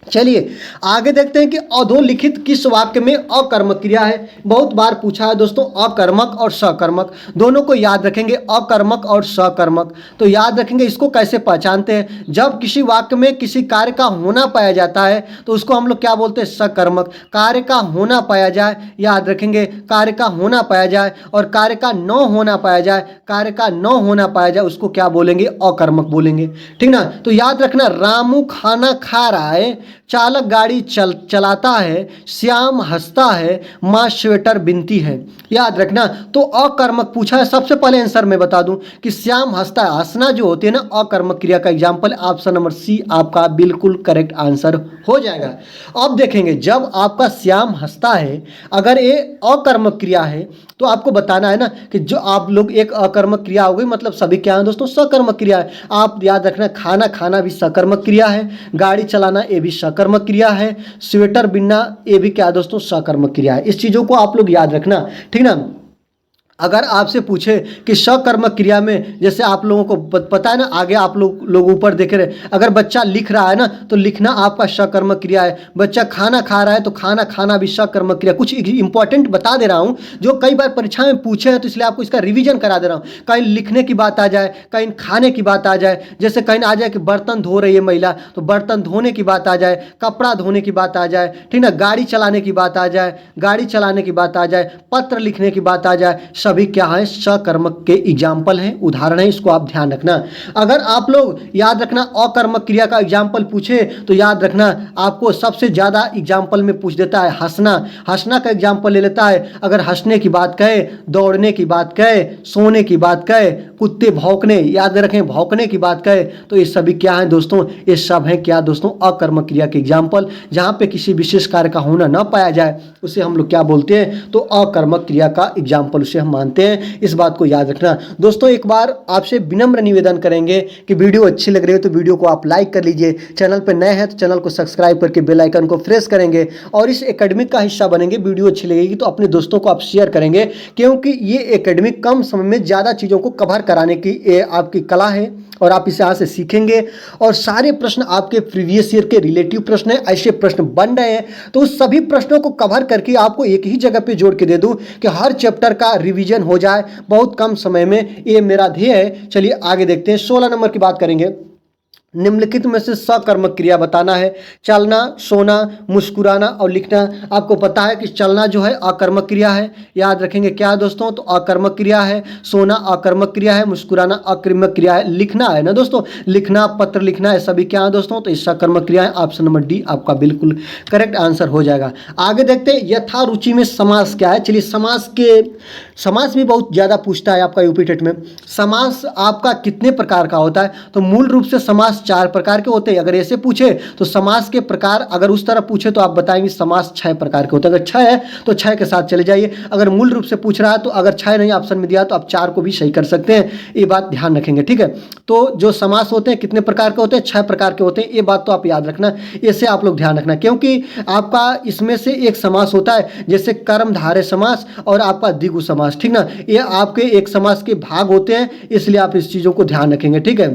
चलिए आगे देखते हैं कि अधोलिखित किस वाक्य में अकर्मक क्रिया है। बहुत बार पूछा है दोस्तों, अकर्मक और सकर्मक दोनों को याद रखेंगे, अकर्मक और सकर्मक। तो याद रखेंगे इसको कैसे पहचानते हैं, जब किसी वाक्य में किसी कार्य का होना पाया जाता है तो उसको हम लोग क्या बोलते हैं, सकर्मक। कार्य का होना पाया जाए, याद रखेंगे कार्य का होना पाया जाए, और कार्य का न होना पाया जाए, कार्य का न होना पाया जाए, उसको क्या बोलेंगे, अकर्मक बोलेंगे। ठीक ना, तो याद रखना, रामू खाना खा रहा है, चालक गाड़ी चलाता है, श्याम हंसता है, माँ स्वेटर बिनती है। याद रखना, तो अकर्मक पूछा है। सबसे पहले आंसर मैं बता दूं कि श्याम हंसता है, हंसना जो होती है ना, अकर्मक क्रिया का एग्जाम्पल। ऑप्शन नंबर सी आपका बिल्कुल करेक्ट आंसर हो जाएगा। अब देखेंगे, जब आपका श्याम हंसता है, अगर ये अकर्मक क्रिया है तो आपको बताना है ना कि जो आप लोग, एक अकर्मक क्रिया हो गई, मतलब सभी क्या है दोस्तों, सकर्मक क्रिया है। आप याद रखना, खाना खाना भी सकर्मक क्रिया है, गाड़ी चलाना ये भी सकर्मक क्रिया है, स्वेटर बिनना ये भी क्या दोस्तों, सकर्मक क्रिया है। इस चीजों को आप लोग याद रखना, ठीक ना। अगर आपसे पूछे कि सकर्मक क्रिया में, जैसे आप लोगों को पता है ना, आगे आप लोग ऊपर देख रहे हैं, अगर बच्चा लिख रहा है ना तो लिखना आपका सकर्मक क्रिया है। बच्चा खाना खा रहा है तो खाना खाना भी सकर्मक क्रिया। कुछ इंपॉर्टेंट बता दे रहा हूं जो कई बार परीक्षा में पूछे हैं, तो इसलिए आपको इसका रिवीजन करा दे रहा हूं। कहीं लिखने की बात आ जाए, कहीं खाने की बात आ जाए, जैसे कहीं आ जाए कि बर्तन धो रही है महिला तो बर्तन धोने की बात आ जाए, कपड़ा धोने की बात आ जाए, ठीक ना, गाड़ी चलाने की बात आ जाए, गाड़ी चलाने की बात आ जाए, पत्र लिखने की बात आ जाए, सभी क्या है, सकर्मक के एग्जाम्पल हैं, उदाहरण है। इसको आप ध्यान रखना। अगर आप लोग याद रखना अकर्मक क्रिया का एग्जाम्पल पूछे तो याद रखना आपको सबसे ज्यादा एग्जाम्पल में पूछ देता है हंसना। हंसना का एग्जाम्पल ले लेता है। अगर हंसने की बात कहे, दौड़ने की बात कहे, सोने की बात कहे, कुत्ते भौंकने, याद रखें भौंकने की बात कहे, तो ये सभी क्या है दोस्तों, ये सब है क्या दोस्तों, अकर्मक क्रिया के एग्जाम्पल। जहां पे किसी विशेष कार्य का होना ना पाया जाए उसे हम लोग क्या बोलते हैं, तो अकर्मक क्रिया का एग्जाम्पल उसे हम मानते हैं, इस बात को याद रखना। दोस्तों एक बार आपसे विनम्र निवेदन करेंगे कि वीडियो अच्छी लग रही है तो वीडियो को आप लाइक कर लीजिए, चैनल पर नए हैं तो चैनल को सब्सक्राइब करके बेल आइकन को प्रेस करेंगे और इस एकेडमिक का हिस्सा बनेंगे। वीडियो अच्छी लगेगी तो अपने दोस्तों को आप शेयर करेंगे, क्योंकि ये एकेडमिक कम समय में ज़्यादा चीज़ों को कवर कराने की आपकी कला है और आप इसे यहाँ से सीखेंगे। और सारे प्रश्न आपके प्रीवियस ईयर के रिलेटिव प्रश्न हैं, ऐसे प्रश्न बन रहे हैं तो उस सभी प्रश्नों को कवर करके आपको एक ही जगह पे जोड़ के दे दूं कि हर चैप्टर का रिवीजन हो जाए बहुत कम समय में, ये मेरा ध्येय है। चलिए आगे देखते हैं। 16 नंबर की बात करेंगे। निम्नलिखित में से सकर्मक क्रिया बताना है। चलना, सोना, मुस्कुराना और लिखना। आपको पता है कि चलना जो है अकर्मक क्रिया है, याद रखेंगे क्या दोस्तों, तो अकर्मक क्रिया है। सोना अकर्मक क्रिया है, मुस्कुराना अकर्मक क्रिया है। लिखना है ना दोस्तों, लिखना, पत्र लिखना है, सभी क्या है दोस्तों, तो इसका कर्मक क्रिया है। ऑप्शन नंबर डी आपका बिल्कुल करेक्ट आंसर हो जाएगा। आगे देखते हैं यथा रुचि में समास क्या है। चलिए समास भी बहुत ज़्यादा पूछता है आपका यूपी टेट में। समास आपका कितने प्रकार का होता है, तो मूल रूप से समास 4 प्रकार के होते हैं। अगर ऐसे पूछे तो समास के प्रकार, अगर उस तरह पूछे तो आप बताएंगे समास 6 प्रकार के होते हैं। अगर 6 है तो 6 के साथ चले जाइए। अगर मूल रूप से पूछ रहा है तो अगर 6 नहीं ऑप्शन में दिया तो आप 4 को भी सही कर सकते हैं, ये बात ध्यान रखेंगे, ठीक है। तो जो समास होते हैं कितने प्रकार के होते हैं, 6 प्रकार के होते हैं, ये बात तो आप याद रखना, इसे आप लोग ध्यान रखना, क्योंकि आपका इसमें से एक समास होता है जैसे कर्मधारय समास और आपका द्विगु समास, ठीक ना, ये आपके एक समास के भाग होते हैं, इसलिए आप इस चीज़ों को ध्यान रखेंगे, ठीक है।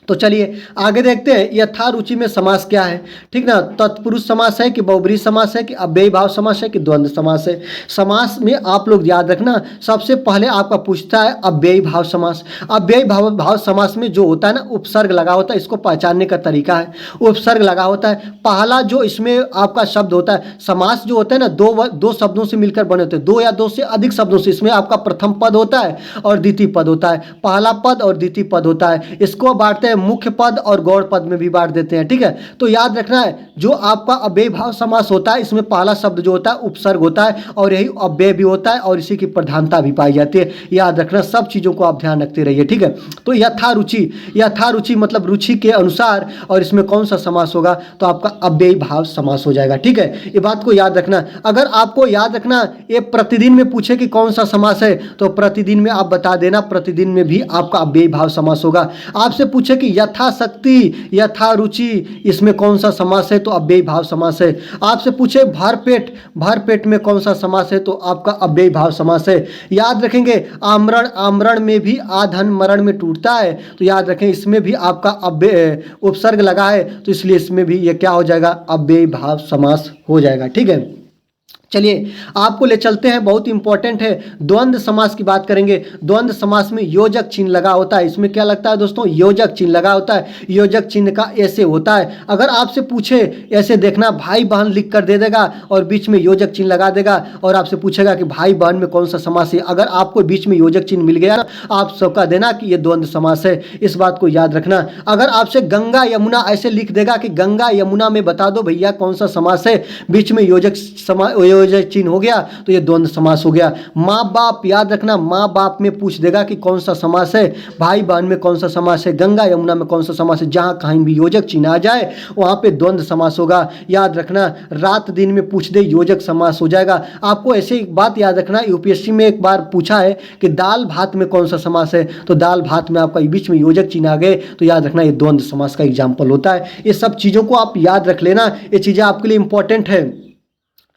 तो चलिए आगे देखते हैं यथा रुचि में समास क्या है, ठीक ना। तत्पुरुष समास है कि बहुब्रीहि समास है कि अव्ययी भाव समास है कि द्वंद्व समास है। समास में आप लोग याद रखना, सबसे पहले आपका पूछता है अव्ययी भाव समास। अव्ययी भाव समास में जो होता है ना, उपसर्ग लगा होता है, इसको पहचानने का तरीका है, उपसर्ग लगा होता है। पहला जो इसमें आपका शब्द होता है, समास जो होता है ना, दो शब्दों से मिलकर बने होते हैं, 2 या 2 से अधिक शब्दों से। इसमें आपका प्रथम पद होता है और द्वितीय पद होता है, पहला पद और द्वितीय पद होता है। इसको बांटते हैं मुख्य पद और गौड़ पद में भी बांट देते हैं, ठीक है। तो याद रखना है जो आपका अव्ययी भाव समास होता है, इसमें पहला शब्द जो होता है उपसर्ग होता है और यही अव्यय भी होता है और इसी की प्रधानता भी पाई जाती है। याद रखना, सब चीज़ों को आप ध्यान रखते रहिए, ठीक है। तो यथा रुचि मतलब रुचि के अनुसार, और इसमें कौन सा समास होगा, तो आपका अव्ययी भाव समास हो जाएगा, ठीक है। ये बात को याद रखना। अगर आपको याद रखना ये प्रतिदिन में पूछे कि कौन सा समास है, तो प्रतिदिन में आप बता देना, प्रतिदिन में भी आपका अव्ययी भाव समास होगा। आपसे पूछे कि यथाशक्ति, यथा रुचि, इसमें कौन सा समास है, तो अव्ययी भाव समास है। आपसे पूछे भरपेट में कौन सा समास है, तो आपका अव्ययी भाव समास है। याद रखेंगे आमरण में भी आधन मरण में टूटता है, तो याद रखें इसमें भी आपका अव्यय उपसर्ग लगा है, तो इसलिए इसमें भी ये क्या हो जाएगा, अव्ययी भाव समास हो जाएगा, ठीक है। चलिए आपको ले चलते हैं, बहुत इंपॉर्टेंट है, द्वंद्व समास की बात करेंगे। द्वंद्व समास में योजक चिन्ह लगा होता है। इसमें क्या लगता है दोस्तों, योजक चिन्ह लगा होता है। योजक चिन्ह का ऐसे होता है, अगर आपसे पूछे ऐसे देखना, भाई बहन लिख कर दे देगा और बीच में योजक चिन्ह लगा देगा और आपसे पूछेगा कि भाई बहन में कौन सा समास है। अगर आपको बीच में योजक चिन्ह मिल गया ना, आप सबका देना कि ये द्वंद्व समास है, इस बात को याद रखना। अगर आपसे गंगा यमुना ऐसे लिख देगा कि गंगा यमुना में बता दो भैया कौन सा समास है, बीच में योजक चिन्ह हो गया, तो ये द्वंद्व समास हो गया। माँ बाप, याद रखना, माँ बाप में पूछ देगा कि कौन सा समास है, भाई बहन में कौन सा समास है, गंगा यमुना में कौन सा समास है, जहां कहीं भी योजक चिन्ह आ जाए वहां पे द्वंद्व समास होगा। याद रखना, रात दिन में पूछ दे योजक समास हो जाएगा। आपको ऐसे एक बात याद रखना, यूपीएससी में एक बार पूछा है कि दाल भात में कौन सा समास है, तो दाल भात में आपका बीच में योजक चिन्ह आ गए, तो याद रखना ये द्वंद्व समास का एग्जाम्पल होता है। ये सब चीजों को आप याद रख लेना, ये चीजें आपके लिए इंपॉर्टेंट है।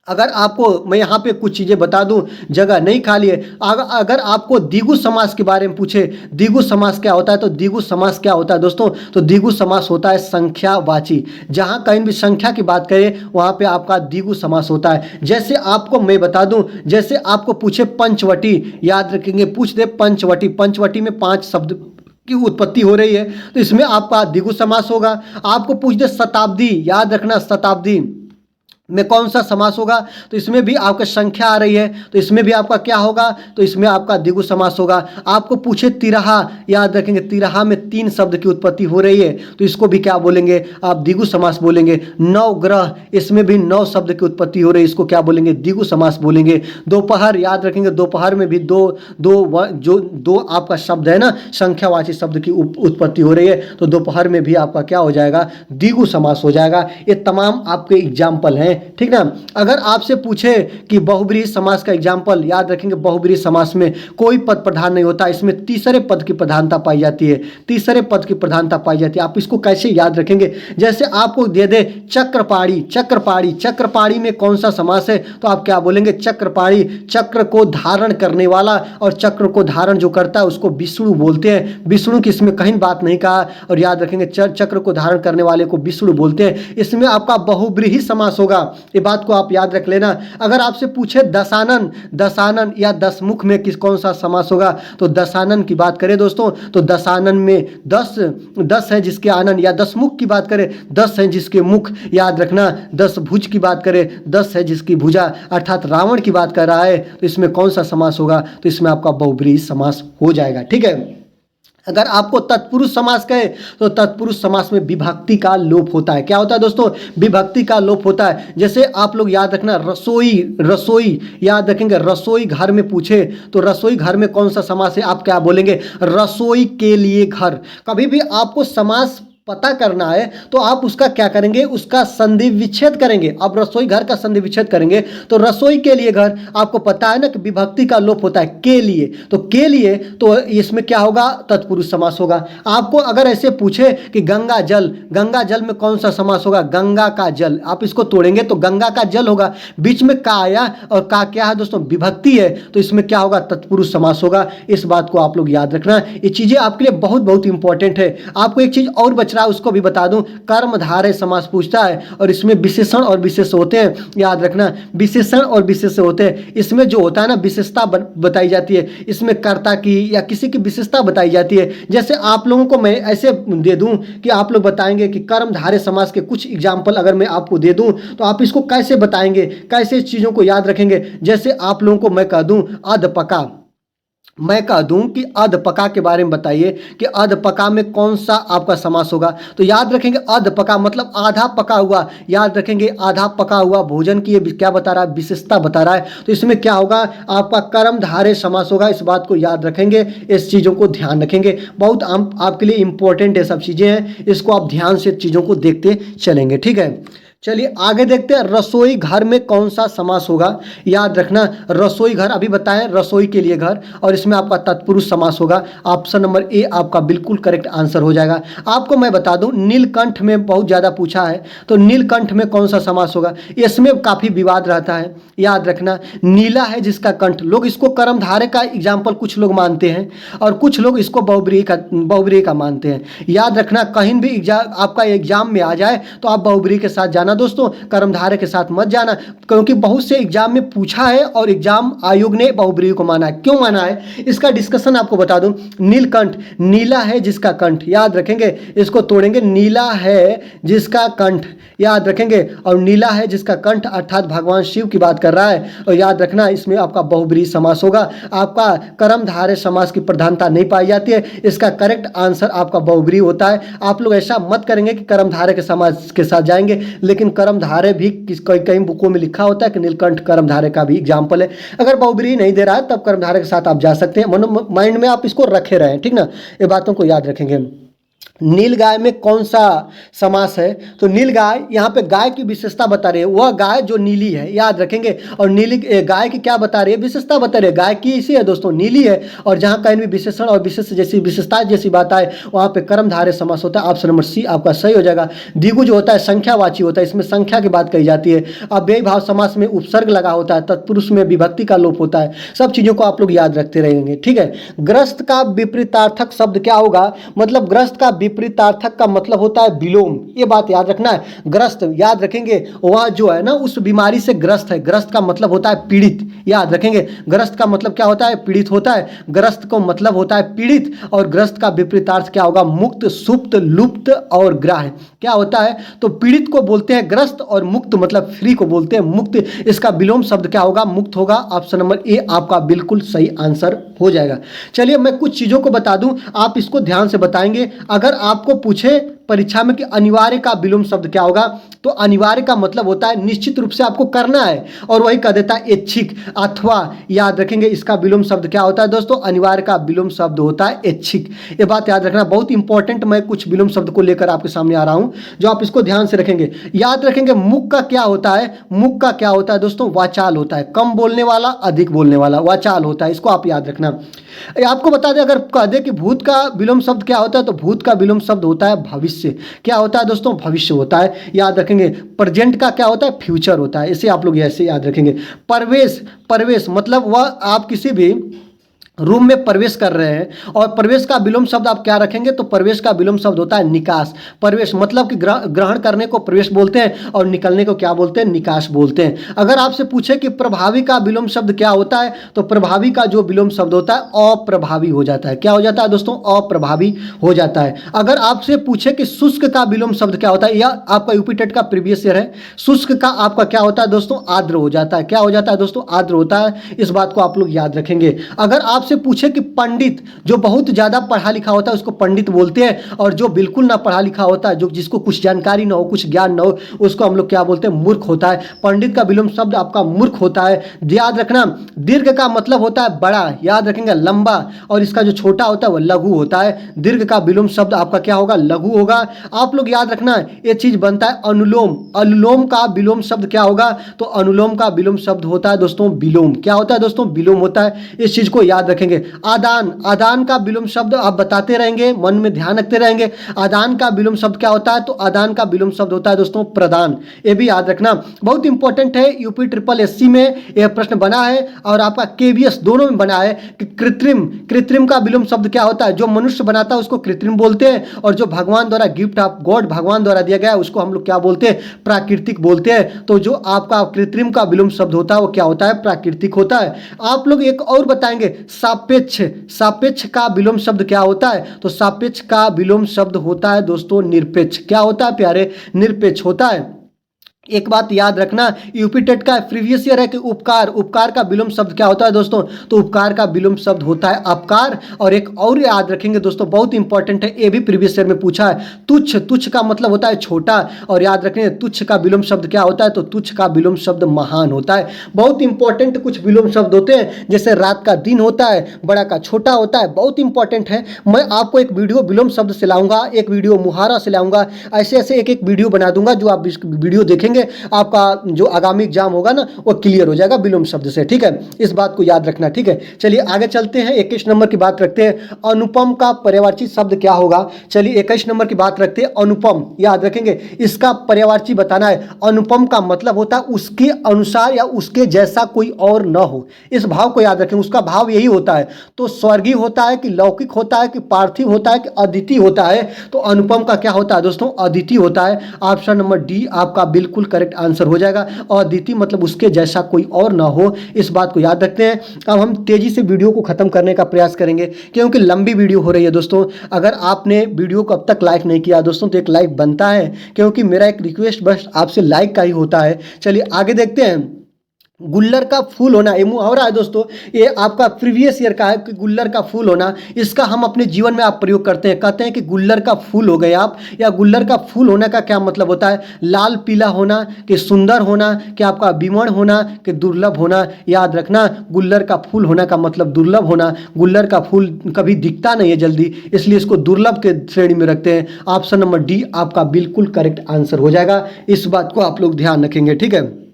अगर आपको मैं यहाँ पे कुछ चीज़ें बता दूँ, जगह नहीं खाली है। अगर आपको द्विगु समास के बारे में पूछे, द्विगु समास क्या होता है, तो द्विगु समास क्या होता है दोस्तों, तो द्विगु समास होता है संख्यावाची। जहाँ कहीं भी संख्या की बात करें वहाँ पे आपका द्विगु समास होता है। जैसे आपको मैं बता दूँ, जैसे आपको पूछे पंचवटी, याद रखेंगे, पूछ दे पंचवटी, पंचवटी में 5 शब्द की उत्पत्ति हो रही है, तो इसमें आपका द्विगु समास होगा। आपको पूछ दे शताब्दी, याद रखना शताब्दी में कौन सा समास होगा, तो इसमें भी आपका संख्या आ रही है, तो इसमें भी आपका क्या होगा, तो इसमें आपका द्विगु समास होगा। आपको पूछे तिरहा, याद रखेंगे तिरहा में 3 शब्द की उत्पत्ति हो रही है, तो इसको भी क्या बोलेंगे, आप द्विगु समास बोलेंगे। नवग्रह, इसमें भी 9 शब्द की उत्पत्ति हो रही है, इसको क्या बोलेंगे, द्विगु समास बोलेंगे। दोपहर, याद रखेंगे दोपहर में भी दो आपका शब्द है ना, संख्यावाची शब्द की उत्पत्ति हो रही है, तो दोपहर में भी आपका क्या हो जाएगा, द्विगु समास हो जाएगा। ये तमाम आपके एग्जाम्पल हैं, ठीक ना। अगर आपसे पूछे कि बहुब्रीहि समास का एग्जाम्पल, याद रखेंगे बहुब्रीहि समास में कोई पद प्रधान नहीं होता, इसमें तीसरे पद की प्रधानता पाई जाती है, तीसरे पद की प्रधानता पाई जाती है। आप इसको कैसे याद रखेंगे, जैसे आपको दे दे चक्रपाणी, चक्रपाणी, चक्रपाणी में कौन सा समास है, तो आप क्या बोलेंगे, चक्रपाणी, चक्र को धारण करने वाला, और चक्र को धारण जो करता है उसको विष्णु बोलते हैं। विष्णु की इसमें कहीं बात नहीं कहा, और याद रखेंगे चक्र को धारण करने वाले को विष्णु बोलते हैं। इसमें आपका बहुब्रीहि समास होगा, ये बात को आप याद रख लेना। अगर आपसे पूछे दशानन, दशानन या दशमुख में किस कौन सा समास होगा, तो दशानन की बात करें दोस्तों तो दशानन में 10 है जिसके आनन, या दशमुख की बात करें 10 है जिसके मुख, याद रखना। 10 भुज की बात करें 10 है जिसकी भुजा, अर्थात रावण की बात कर रहा है, तो इसमें कौन सा समास होगा, तो इसमें आपका बहुब्रीहि समास हो जाएगा। ठीक है। अगर आपको तत्पुरुष समास कहे तो तत्पुरुष समास में विभक्ति का लोप होता है। क्या होता है दोस्तों, विभक्ति का लोप होता है। जैसे आप लोग याद रखना, रसोई, रसोई याद रखेंगे, रसोई घर में पूछे तो रसोई घर में कौन सा समास है, आप क्या बोलेंगे, रसोई के लिए घर। कभी भी आपको समास पता करना है तो आप उसका क्या करेंगे, उसका संधि विच्छेद करेंगे। अब रसोई घर का संधि विच्छेद करेंगे तो रसोई के लिए घर, आपको पता है ना कि विभक्ति का लोप होता है के लिए, तो के लिए तो इसमें क्या होगा, तत्पुरुष समास होगा। आपको अगर ऐसे पूछे कि गंगा जल, गंगा जल में कौन सा समास होगा, गंगा का जल, आप इसको तोड़ेंगे तो गंगा का जल होगा, बीच में का आया और का क्या है दोस्तों, विभक्ति है, तो इसमें क्या होगा, तत्पुरुष समास होगा। इस बात को आप लोग याद रखना, ये चीजें आपके लिए बहुत बहुत इंपॉर्टेंट है। आपको एक चीज और बच उसको भी बता दूं, कर्मधारय समास पूछता है और इसमें विशेषण और विशेष होते हैं, याद रखना, विशेषण और विशेष होते हैं। इसमें जो होता है ना, विशेषता बताई जाती है, इसमें कर्ता की या किसी की विशेषता बताई जाती है। जैसे आप लोगों को मैं ऐसे दे दूं कि आप लोग बताएंगे कि कर्मधारय समास के कुछ एग्जाम्पल अगर मैं आपको दे दूं तो आप इसको कैसे बताएंगे, कैसे चीजों को याद रखेंगे। जैसे आप लोगों को मैं कह दूं अधपका, मैं कह दूं कि अधपका के बारे में बताइए कि अधपका में कौन सा आपका समास होगा, तो याद रखेंगे अधपका मतलब आधा पका हुआ, याद रखेंगे आधा पका हुआ भोजन की ये क्या बता रहा है, विशेषता बता रहा है, तो इसमें क्या होगा, आपका कर्मधारय समास होगा। इस बात को याद रखेंगे, इस चीज़ों को ध्यान रखेंगे, बहुत आपके लिए इंपॉर्टेंट है सब चीज़ें हैं, इसको आप ध्यान से चीज़ों को देखते चलेंगे। ठीक है, चलिए आगे देखते हैं, रसोई घर में कौन सा समास होगा। याद रखना, रसोई घर अभी बताएं, रसोई के लिए घर, और इसमें आपका तत्पुरुष समास होगा। ऑप्शन नंबर ए आपका बिल्कुल करेक्ट आंसर हो जाएगा। आपको मैं बता दूं, नीलकंठ में बहुत ज़्यादा पूछा है, तो नीलकंठ में कौन सा समास होगा, इसमें काफ़ी विवाद रहता है। याद रखना, नीला है जिसका कंठ, लोग इसको कर्मधारय का एग्जाम्पल कुछ लोग मानते हैं और कुछ लोग इसको बहुब्रीहि का मानते हैं। याद रखना, कहीं भी आपका एग्जाम में आ जाए तो आप बहुब्रीहि के साथ जाना दोस्तों, कर्मधारय के साथ मत जाना, क्योंकि बहुत से एग्जाम में पूछा है और एग्जाम आयोग ने बहुब्रीहि को माना है। क्यों माना है, इसका डिस्कशन आपको बता दूं। नीलकंठ, नीला है जिसका कंठ, याद रखेंगे, इसको तोड़ेंगे, नीला है जिसका कंठ, याद रखेंगे, और नीला है जिसका कंठ अर्थात भगवान शिव की बात कर रहा है। और याद रखना, इसमें आपका बहुब्रीहि समास होगा। आपका कर्मधारय समास की प्रधानता नहीं पाई जाती है, इसका करेक्ट आंसर आपका बहुब्रीहि होता है। आप लोग ऐसा मत करेंगे कि कर्मधारय के समास के साथ जाएंगे, लेकिन कर्मधारय भी कई बुकों में लिखा होता है कि नीलकंठ कर्मधारय का भी एग्जाम्पल है। अगर बहुब्रीहि नहीं दे रहा है तब कर्मधारय के साथ आप जा सकते हैं, माइंड में आप इसको रखे रहें, ठीक ना, ये बातों को याद रखेंगे। नीलगाय में कौन सा समास है, तो नीलगाय यहाँ पे गाय की विशेषता बता रही है, वह गाय जो नीली है, याद रखेंगे, और नीली गाय की क्या बता रही है, विशेषता बता रही है, गाय की इसी है दोस्तों, नीली है। और जहाँ कहीं भी विशेषण और विशेष जैसी विशेषता जैसी बात आए वहाँ पे कर्मधारय समास होता है। ऑप्शन नंबर सी आपका सही हो जाएगा। द्विगु जो होता है संख्यावाची होता है, इसमें संख्या की बात कही जाती है। अव्ययी भाव समास में उपसर्ग लगा होता है, तत्पुरुष में विभक्ति का लोप होता है। सब चीज़ों को आप लोग याद रखते रहेंगे, ठीक है। ग्रस्त का विपरीतार्थक शब्द क्या होगा, मतलब ग्रस्त का विपरीतार्थक का मतलब होता है विलोम, ये बात याद रखना है। ग्रस्त याद रखेंगे, वह जो है ना उस बीमारी से ग्रस्त है, ग्रस्त का मतलब होता है पीड़ित, याद रखेंगे। ग्रस्त का मतलब क्या होता है, पीड़ित होता है, ग्रस्त को मतलब होता है पीड़ित। और ग्रस्त का विपरीतार्थ क्या होगा, मुक्त, सुप्त, लुप्त और ग्राह्य, क्या होता है, तो पीड़ित को बोलते हैं ग्रस्त और मुक्त मतलब फ्री को बोलते हैं मुक्त। इसका विलोम शब्द क्या होगा, मुक्त होगा। ऑप्शन नंबर ए आपका बिल्कुल सही आंसर हो जाएगा। चलिए मैं कुछ चीजों को बता दूं, आप इसको ध्यान से बताएंगे। अगर आपको पूछे परीक्षा में कि अनिवार्य का विलोम शब्द क्या होगा, तो अनिवार्य का मतलब होता है निश्चित रूप से आपको करना है, और वही कह देता है ऐच्छिक अथवा। याद रखेंगे इसका विलोम शब्द क्या होता है दोस्तों, अनिवार्य का विलोम शब्द होता है ऐच्छिक। ये बात याद रखना, बहुत इंपॉर्टेंट। मैं कुछ विलोम शब्द को लेकर आपके सामने आ रहा हूं जो आप इसको ध्यान से रखेंगे। याद रखेंगे मुख का क्या होता है, मुख का क्या होता है दोस्तों, वाचाल होता है। कम बोलने वाला, अधिक बोलने वाला, वाचाल होता है। इसको आप याद रखना। आपको बता दें, अगर कह दे कि भूत का विलोम शब्द क्या होता है, तो भूत का विलोम शब्द होता है भविष्य। क्या होता है दोस्तों, भविष्य होता है। याद रखेंगे प्रेजेंट का क्या होता है, फ्यूचर होता है। इसे आप लोग ऐसे याद रखेंगे। प्रवेश, प्रवेश मतलब वह आप किसी भी रूम में प्रवेश कर रहे हैं, और प्रवेश का विलोम शब्द आप क्या रखेंगे, तो प्रवेश का विलोम शब्द होता है निकास। प्रवेश मतलब कि ग्रहण करने को प्रवेश बोलते हैं, और निकलने को क्या बोलते हैं, निकास बोलते हैं। अगर आपसे पूछे कि प्रभावी का विलोम शब्द क्या होता है, तो प्रभावी का जो विलोम शब्द होता है अप्रभावी हो जाता है। क्या हो जाता है दोस्तों, अप्रभावी हो जाता है। अगर आपसे पूछे कि शुष्क का विलोम शब्द क्या होता है, या आपका यूपी टेट का प्रीवियस ईयर है, शुष्क का आपका क्या होता है दोस्तों, आर्द्र हो जाता है। क्या हो जाता है दोस्तों, आर्द्र होता है। इस बात को आप लोग याद रखेंगे। अगर आप से पूछे कि पंडित, जो बहुत ज्यादा पढ़ा लिखा होता है उसको पंडित बोलते हैं, और जो बिल्कुल ना पढ़ा लिखा होता है, जो जिसको कुछ जानकारी ना हो, कुछ ज्ञान ना हो, उसको हम लोग क्या बोलते हैं, मूर्ख होता है। पंडित का विलोम शब्द आपका मूर्ख होता है। याद रखना, दीर्घ का मतलब होता है बड़ा, याद रखेंगे लंबा, और इसका जो छोटा होता है वो लघु होता है। दीर्घ का विलोम शब्द आपका क्या होगा, लघु होगा। आप लोग याद रखना, ये चीज बनता है अनुलोम। अनुलोम का विलोम शब्द क्या होगा, तो अनुलोम का विलोम शब्द होता है दोस्तों विलोम। क्या होता है दोस्तों, विलोम होता है। इस चीज को याद रखेंगे। आदान, आदान का विलोम शब्द आप बताते रहेंगे, मन में ध्यान रखते रहेंगे। आदान का विलोम शब्द क्या होता है, तो आदान का विलोम शब्द होता है दोस्तों प्रदान। ये भी याद रखना, बहुत इंपॉर्टेंट है। यूपी ट्रिपल एससी में यह प्रश्न बना है, और आपका केवीएस दोनों में बना है कि कृत्रिम, कृत्रिम का विलोम शब्द क्या होता है। जो मनुष्य बनाता है उसको कृत्रिम बोलते हैं, और जो भगवान द्वारा गिफ्ट ऑफ गॉड, भगवान द्वारा दिया गया है, उसको हम लोग क्या बोलते हैं, प्राकृतिक बोलते हैं। तो जो आपका कृत्रिम का विलोम शब्द होता है वो क्या होता है, प्राकृतिक होता है। आप लोग एक और बताएंगे, सापेक्ष। सापेक्ष का विलोम शब्द क्या होता है, तो सापेक्ष का विलोम शब्द होता है दोस्तों निरपेक्ष। क्या होता है प्यारे, निरपेक्ष होता है। एक बात याद रखना, यूपी टेट का प्रीवियस ईयर है कि उपकार, उपकार का विलोम शब्द क्या होता है दोस्तों, तो उपकार का विलोम शब्द होता है अपकार। और एक और याद रखेंगे दोस्तों, बहुत इंपॉर्टेंट है, ये भी प्रीवियस ईयर में पूछा है, तुच्छ। तुच्छ का मतलब होता है छोटा, और याद रखेंगे तुच्छ का विलोम शब्द क्या होता है, तो तुच्छ का विलोम शब्द महान होता है। बहुत इंपॉर्टेंट कुछ विलोम शब्द होते हैं, जैसे रात का दिन होता है, बड़ा का छोटा होता है, बहुत इंपॉर्टेंट है। मैं आपको एक वीडियो विलोम शब्द से लाऊंगा, एक वीडियो मुहारा से लाऊंगा, ऐसे ऐसे एक एक वीडियो बना दूंगा, जो आप वीडियो देखेंगे आपका जो आगामी एग्जाम होगा ना वो क्लियर हो जाएगा विलोम शब्द से। ठीक है, इस बात को याद रखना। ठीक है, चलिए आगे चलते हैं। 21 नंबर की बात रखते हैं, अनुपम का पर्यायवाची शब्द क्या होगा। चलिए 21 नंबर की बात रखते हैं, अनुपम। याद रखेंगे इसका पर्यायवाची बताना है। अनुपम का मतलब होता है उसके अनुसार या उसके जैसा कोई और न हो। इस भाव को याद रखेंगे, उसका भाव यही होता है। तो स्वर्गीय होता है कि लौकिक होता है कि पार्थिव होता है कि अदिति होता है, तो अनुपम का क्या होता है दोस्तों, अदिति होता है। ऑप्शन नंबर डी आपका बिल्कुल करेक्ट आंसर हो जाएगा। और अदिति मतलब उसके जैसा कोई और ना हो, इस बात को याद रखते हैं। अब हम तेजी से वीडियो को खत्म करने का प्रयास करेंगे, क्योंकि लंबी वीडियो हो रही है दोस्तों। अगर आपने वीडियो को अब तक लाइक नहीं किया दोस्तों, तो एक लाइक बनता है, क्योंकि मेरा एक रिक्वेस्ट बस आपसे लाइक का ही होता है। चलिए आगे देखते हैं। गुल्लर का फूल होना, ये मुहावरा है दोस्तों, ये आपका प्रीवियस ईयर का है कि गुल्लर का फूल होना। इसका हम अपने जीवन में आप प्रयोग करते हैं, कहते हैं कि गुल्लर का फूल हो गए आप, या गुल्लर का फूल होने का क्या मतलब होता है, लाल पीला होना, कि सुंदर होना, कि आपका विमण होना, कि दुर्लभ होना। याद रखना, गुल्लर का फूल होने का मतलब दुर्लभ होना। गुल्लर का फूल कभी दिखता नहीं है जल्दी, इसलिए इसको दुर्लभ के श्रेणी में रखते हैं। ऑप्शन नंबर डी आपका बिल्कुल करेक्ट आंसर हो जाएगा। इस बात को आप लोग ध्यान रखेंगे। ठीक है,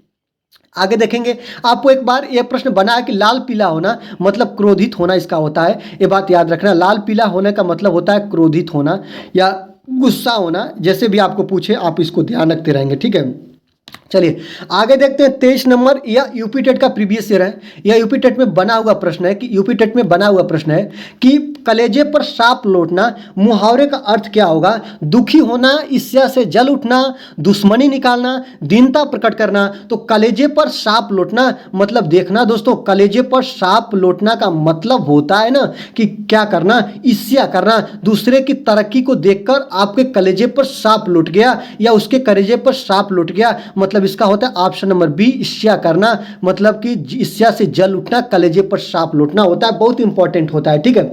आगे देखेंगे। आपको एक बार यह प्रश्न बना है कि लाल पीला होना मतलब क्रोधित होना इसका होता है। ये बात याद रखना, लाल पीला होने का मतलब होता है क्रोधित होना या गुस्सा होना। जैसे भी आपको पूछे आप इसको ध्यान रखते रहेंगे। ठीक है, चलिए आगे देखते हैं। 23 नंबर, यह यूपी टेट का प्रीवियस ईयर है, यह यूपी टेट में बना हुआ प्रश्न है, कि यूपी टेट में बना हुआ प्रश्न है कि कलेजे पर सांप लौटना, मुहावरे का अर्थ क्या होगा। दुखी होना, ईर्ष्या से जल उठना, दुश्मनी निकालना, दीनता प्रकट करना। तो कलेजे पर सांप लौटना मतलब देखना दोस्तों, कलेजे पर सांप लौटना का मतलब होता है ना कि क्या करना, ईर्ष्या करना। दूसरे की तरक्की को देखकर आपके कलेजे पर सांप लौट गया, या उसके कलेजे पर सांप लौट गया, मतलब इसका होता है ऑप्शन नंबर बी ईर्ष्या करना, मतलब कि ईर्ष्या से जल उठना, कलेजे पर सांप लौटना होता है। बहुत इंपॉर्टेंट होता है। ठीक है,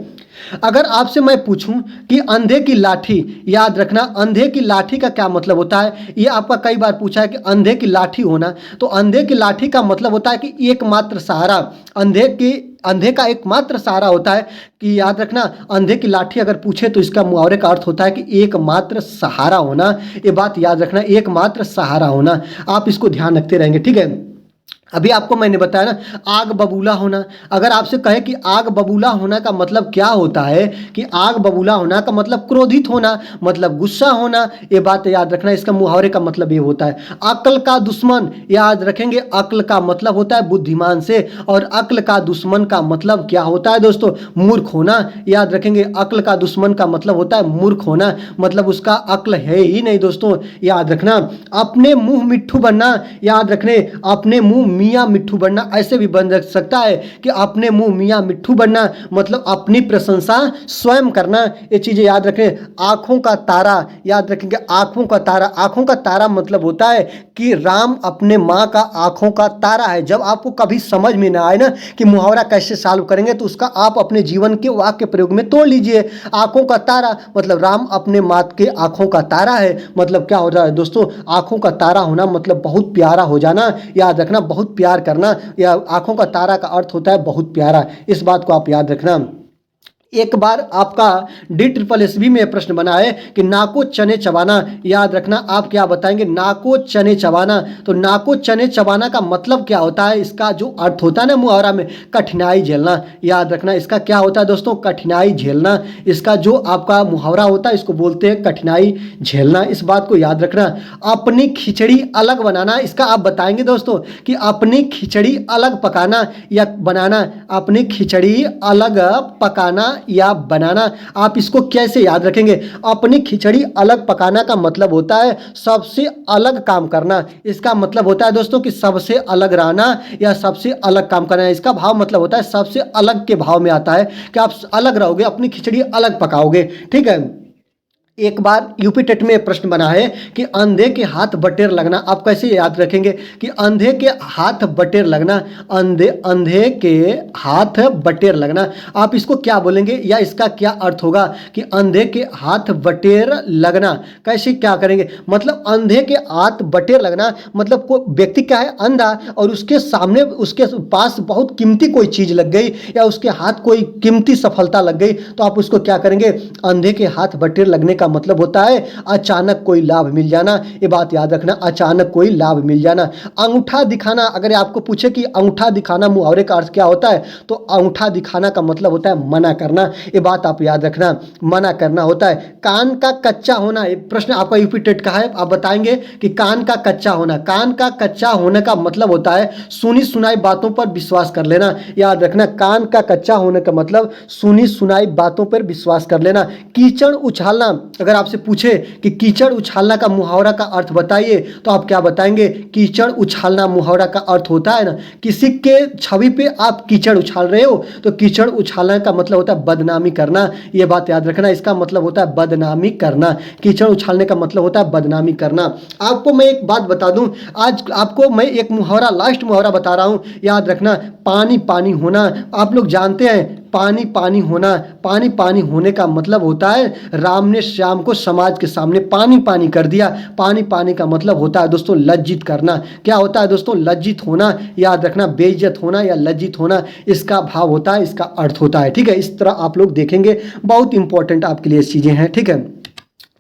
अगर आपसे मैं पूछूं कि अंधे की लाठी, याद रखना अंधे की लाठी का क्या मतलब होता है, ये आपका कई बार पूछा है कि अंधे की लाठी होना, तो अंधे की लाठी का मतलब होता है कि एकमात्र सहारा, अंधे का एकमात्र सहारा होता है। कि याद रखना अंधे की लाठी अगर पूछे तो इसका मुहावरे का अर्थ होता है कि एकमात्र सहारा होना। ये बात याद रखना, एकमात्र सहारा होना, आप इसको ध्यान रखते रहेंगे, ठीक है। अभी आपको मैंने बताया ना आग बबूला होना, अगर आपसे कहे कि आग बबूला होना का मतलब क्या होता है, कि आग बबूला होना का मतलब क्रोधित होना, मतलब गुस्सा होना, ये बात याद रखना, इसका मुहावरे का मतलब ये होता है। अक्ल का दुश्मन, याद रखेंगे अक्ल का मतलब होता है बुद्धिमान से, और अक्ल का दुश्मन का मतलब क्या होता है दोस्तों, मूर्ख होना। याद रखेंगे अक्ल का दुश्मन का मतलब होता है मूर्ख होना, मतलब उसका अक्ल है ही नहीं दोस्तों। याद रखना अपने मुंह मिट्ठू बनना, याद रखने अपने मुंह मियाँ मिट्ठू बनना, ऐसे भी बन सकता है कि अपने मुंह मियाँ मिट्ठू बनना, मतलब अपनी प्रशंसा स्वयं करना, ये चीजें याद रखें। आंखों का तारा, याद रखेंगे आंखों का तारा, आंखों का तारा मतलब होता है कि राम अपने माँ का आंखों का तारा है। जब आपको कभी समझ में ना आए ना कि मुहावरा कैसे सॉल्व करेंगे, तो उसका आप अपने जीवन के वाक्य प्रयोग में तोड़ लीजिए। आंखों का तारा मतलब राम अपने माँ के आंखों का तारा है, मतलब क्या हो रहा है दोस्तों, आंखों का तारा होना मतलब बहुत प्यारा हो जाना, याद रखना बहुत प्यार करना, या आंखों का तारा का अर्थ होता है बहुत प्यारा, इस बात को आप याद रखना। एक बार आपका DSSB में प्रश्न बना है कि नाको चने चबाना, याद रखना आप क्या बताएंगे, नाको चने चबाना। तो नाको चने चबाना का मतलब क्या होता है, इसका जो अर्थ होता है ना मुहावरा में, कठिनाई झेलना। याद रखना इसका क्या होता है दोस्तों, कठिनाई झेलना, इसका जो आपका मुहावरा होता है इसको बोलते हैं कठिनाई झेलना, इस बात को याद रखना। अपनी खिचड़ी अलग बनाना, इसका आप बताएंगे दोस्तों कि अपनी खिचड़ी अलग पकाना या बनाना, अपनी खिचड़ी अलग पकाना या बनाना, आप इसको कैसे याद रखेंगे। अपनी खिचड़ी अलग पकाना का मतलब होता है सबसे अलग काम करना, इसका मतलब होता है दोस्तों कि सबसे अलग रहना या सबसे अलग काम करना, इसका भाव मतलब होता है सबसे अलग के भाव में आता है कि आप अलग रहोगे, अपनी खिचड़ी अलग पकाओगे, ठीक है। एक बार यूपी टेट में प्रश्न बना है कि अंधे के हाथ बटेर लगना, आप कैसे याद रखेंगे कि अंधे के हाथ बटेर लगना, अंधे के हाथ बटेर लगना, आप इसको क्या बोलेंगे या इसका क्या अर्थ होगा कि अंधे के हाथ बटेर लगना, कैसे क्या करेंगे, मतलब अंधे के हाथ बटेर लगना मतलब कोई व्यक्ति क्या है अंधा और उसके सामने उसके पास बहुत कीमती कोई चीज लग गई या उसके हाथ कोई कीमती सफलता लग गई, तो आप उसको क्या करेंगे, अंधे के हाथ बटेर लगने का मतलब होता है अचानक कोई लाभ मिल जाना, ये बात याद रखना, अचानक कोई लाभ मिल जाना। अंगूठा दिखाना, अगर आपको पूछे कि अंगूठा दिखाना मुहावरे का अर्थ क्या होता है, तो अंगूठा दिखाना का मतलब होता है मना करना, ये बात आप याद रखना, मना करना होता है। कान का कच्चा होना, ये प्रश्न आपका यूपी टेट का है, आप बताएंगे कि कान का कच्चा होना, कान का कच्चा होने का मतलब होता है सुनी सुनाई बातों पर विश्वास कर लेना, याद रखना कान का कच्चा होने का मतलब सुनी सुनाई बातों पर विश्वास कर लेना। कीचड़ उछालना, अगर आपसे पूछे कि कीचड़ उछालना का मुहावरा का अर्थ बताइए, तो आप क्या बताएंगे, कीचड़ उछालना मुहावरा का अर्थ होता है ना किसी के छवि पे आप कीचड़ उछाल रहे हो, तो कीचड़ उछालने का मतलब होता है बदनामी करना, ये बात याद रखना, इसका मतलब होता है बदनामी करना, कीचड़ उछालने का मतलब होता है बदनामी करना। आपको मैं एक बात बता दूं, आज आपको मैं एक मुहावरा लास्ट मुहावरा बता रहा हूं, याद रखना पानी पानी होना, आप लोग जानते हैं पानी पानी होना, पानी पानी होने का मतलब होता है राम ने श्याम को समाज के सामने पानी पानी कर दिया, पानी पानी का मतलब होता है दोस्तों लज्जित करना, क्या होता है दोस्तों, लज्जित होना, याद रखना बेइज्जत होना या लज्जित होना, इसका भाव होता है, इसका अर्थ होता है, ठीक है। इस तरह आप लोग देखेंगे, बहुत इंपॉर्टेंट आपके लिए चीजें हैं, ठीक है।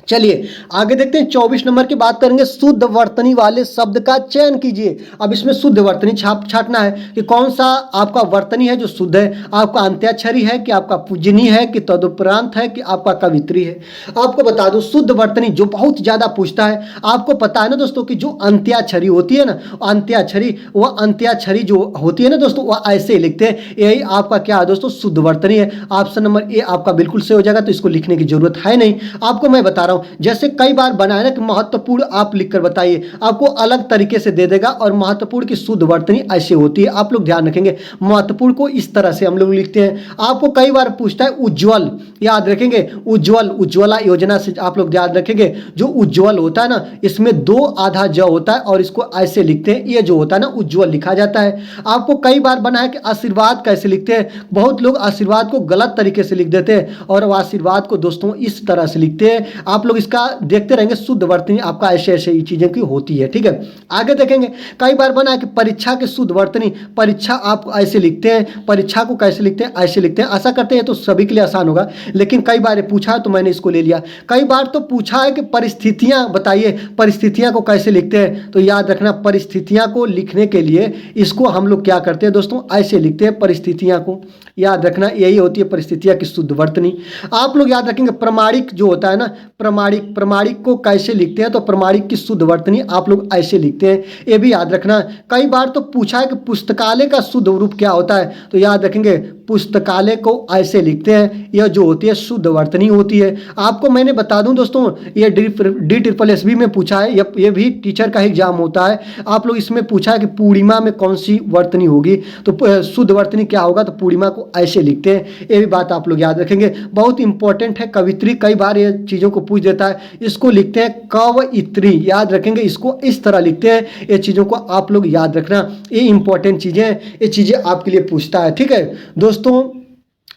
चलिए आगे देखते हैं 24 नंबर की बात करेंगे, शुद्ध वर्तनी वाले शब्द का चयन कीजिए। अब इसमें शुद्ध वर्तनी छाटना है कि कौन सा आपका वर्तनी है जो शुद्ध है, आपका अंत्याक्षरी है कि आपका पूजनीय है कि तदुपरांत है कि आपका कवित्री है। आपको बता दूं शुद्ध वर्तनी जो बहुत ज्यादा पूछता है, आपको पता है ना दोस्तों कि जो अंत्याक्षरी होती है ना, अंत्याक्षरी वह अंत्याक्षरी जो होती है ना दोस्तों वह ऐसे लिखते हैं, यही आपका क्या है दोस्तों शुद्ध वर्तनी है। ऑप्शन नंबर ए आपका बिल्कुल सही हो जाएगा, तो इसको लिखने की जरूरत है नहीं। आपको मैं बता रहा हूं हूँ। जैसे कई बार बनाए ना कि महत्वपूर्ण आप लिखकर बताइए, आपको अलग तरीके से दे देगा। और महत्वपूर्ण की शुद्ध वर्तनी ऐसे होती है, आप लोग ध्यान रखेंगे। महत्वपूर्ण को इस तरह से हम लोग लिखते हैं। आपको कई बार पूछता है उज्ज्वल, याद रखेंगे उज्ज्वल, उज्ज्वला योजना से आप लोग याद रखेंगे। जो उज्ज्वल होता है ना, इसमें 2 आधा ज होता है और इसको ऐसे लिखते हैं, ये जो होता है ना उज्ज्वल लिखा जाता है। आपको कई बार बना है कि आशीर्वाद कैसे लिखते हैं। बहुत लोग आशीर्वाद को गलत तरीके से लिख देते हैं और आशीर्वाद को दोस्तों इस तरह से लिखते हैं। आप लोग इसका देखते रहेंगे, शुद्ध वर्तनी आपका ऐसे ऐसे चीजें की होती है। ठीक है, आगे देखेंगे। कई बार बना है कि परीक्षा के शुद्ध वर्तनी, परीक्षा आप ऐसे लिखते हैं, परीक्षा को कैसे लिखते हैं, ऐसे लिखते हैं। आशा करते हैं तो सभी के लिए आसान होगा, लेकिन कई बार पूछा है तो मैंने इसको ले लिया। कई बार तो पूछा है कि परिस्थितियां बताइए, परिस्थितियां को कैसे लिखते हैं। तो याद रखना, परिस्थितियां को लिखने के लिए इसको हम लोग क्या करते हैं दोस्तों, ऐसे लिखते हैं परिस्थितियां को। याद रखना, यही होती है परिस्थितियां की शुद्ध वर्तनी। आप लोग याद रखेंगे प्रमाणिक जो होता है ना, प्रमाणिक, प्रमाणिक को कैसे लिखते हैं। तो प्रमाणिक की शुद्ध वर्तनी आप लोग ऐसे लिखते हैं, ये भी याद रखना। कई बार तो पूछा है कि पुस्तकालय का शुद्ध रूप क्या होता है। तो याद रखेंगे पुस्तकालय को ऐसे लिखते हैं, यह जो होती है शुद्ध वर्तनी होती है। आपको मैंने बता दूं दोस्तों, ये DSSB में पूछा है, ये भी टीचर का एग्जाम होता है। आप लोग इसमें पूछा है कि पूर्णिमा में कौन सी वर्तनी होगी। तो शुद्ध वर्तनी क्या होगा, तो पूर्णिमा को ऐसे लिखते हैं, ये भी बात आप लोग याद रखेंगे। बहुत इंपॉर्टेंट है कवित्री, कई बार ये चीज़ों को पूछ देता है। इसको लिखते हैं कवयित्री, याद रखेंगे, इसको इस तरह लिखते हैं। ये चीज़ों को आप लोग याद रखना, ये इंपॉर्टेंट चीज़ें हैं, ये चीज़ें आपके लिए पूछता है। ठीक है दोस्तों,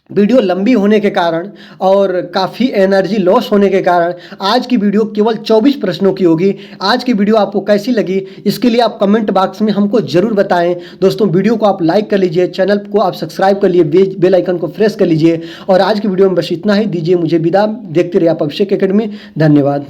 वीडियो लंबी होने के कारण और काफ़ी एनर्जी लॉस होने के कारण आज की वीडियो केवल 24 प्रश्नों की होगी। आज की वीडियो आपको कैसी लगी, इसके लिए आप कमेंट बॉक्स में हमको जरूर बताएं। दोस्तों वीडियो को आप लाइक कर लीजिए, चैनल को आप सब्सक्राइब कर लीजिए, बेल आइकन को प्रेस कर लीजिए। और आज की वीडियो में बस इतना ही, दीजिए मुझे विदा। देखते रहिए आप अभिषेक एकेडमी। धन्यवाद।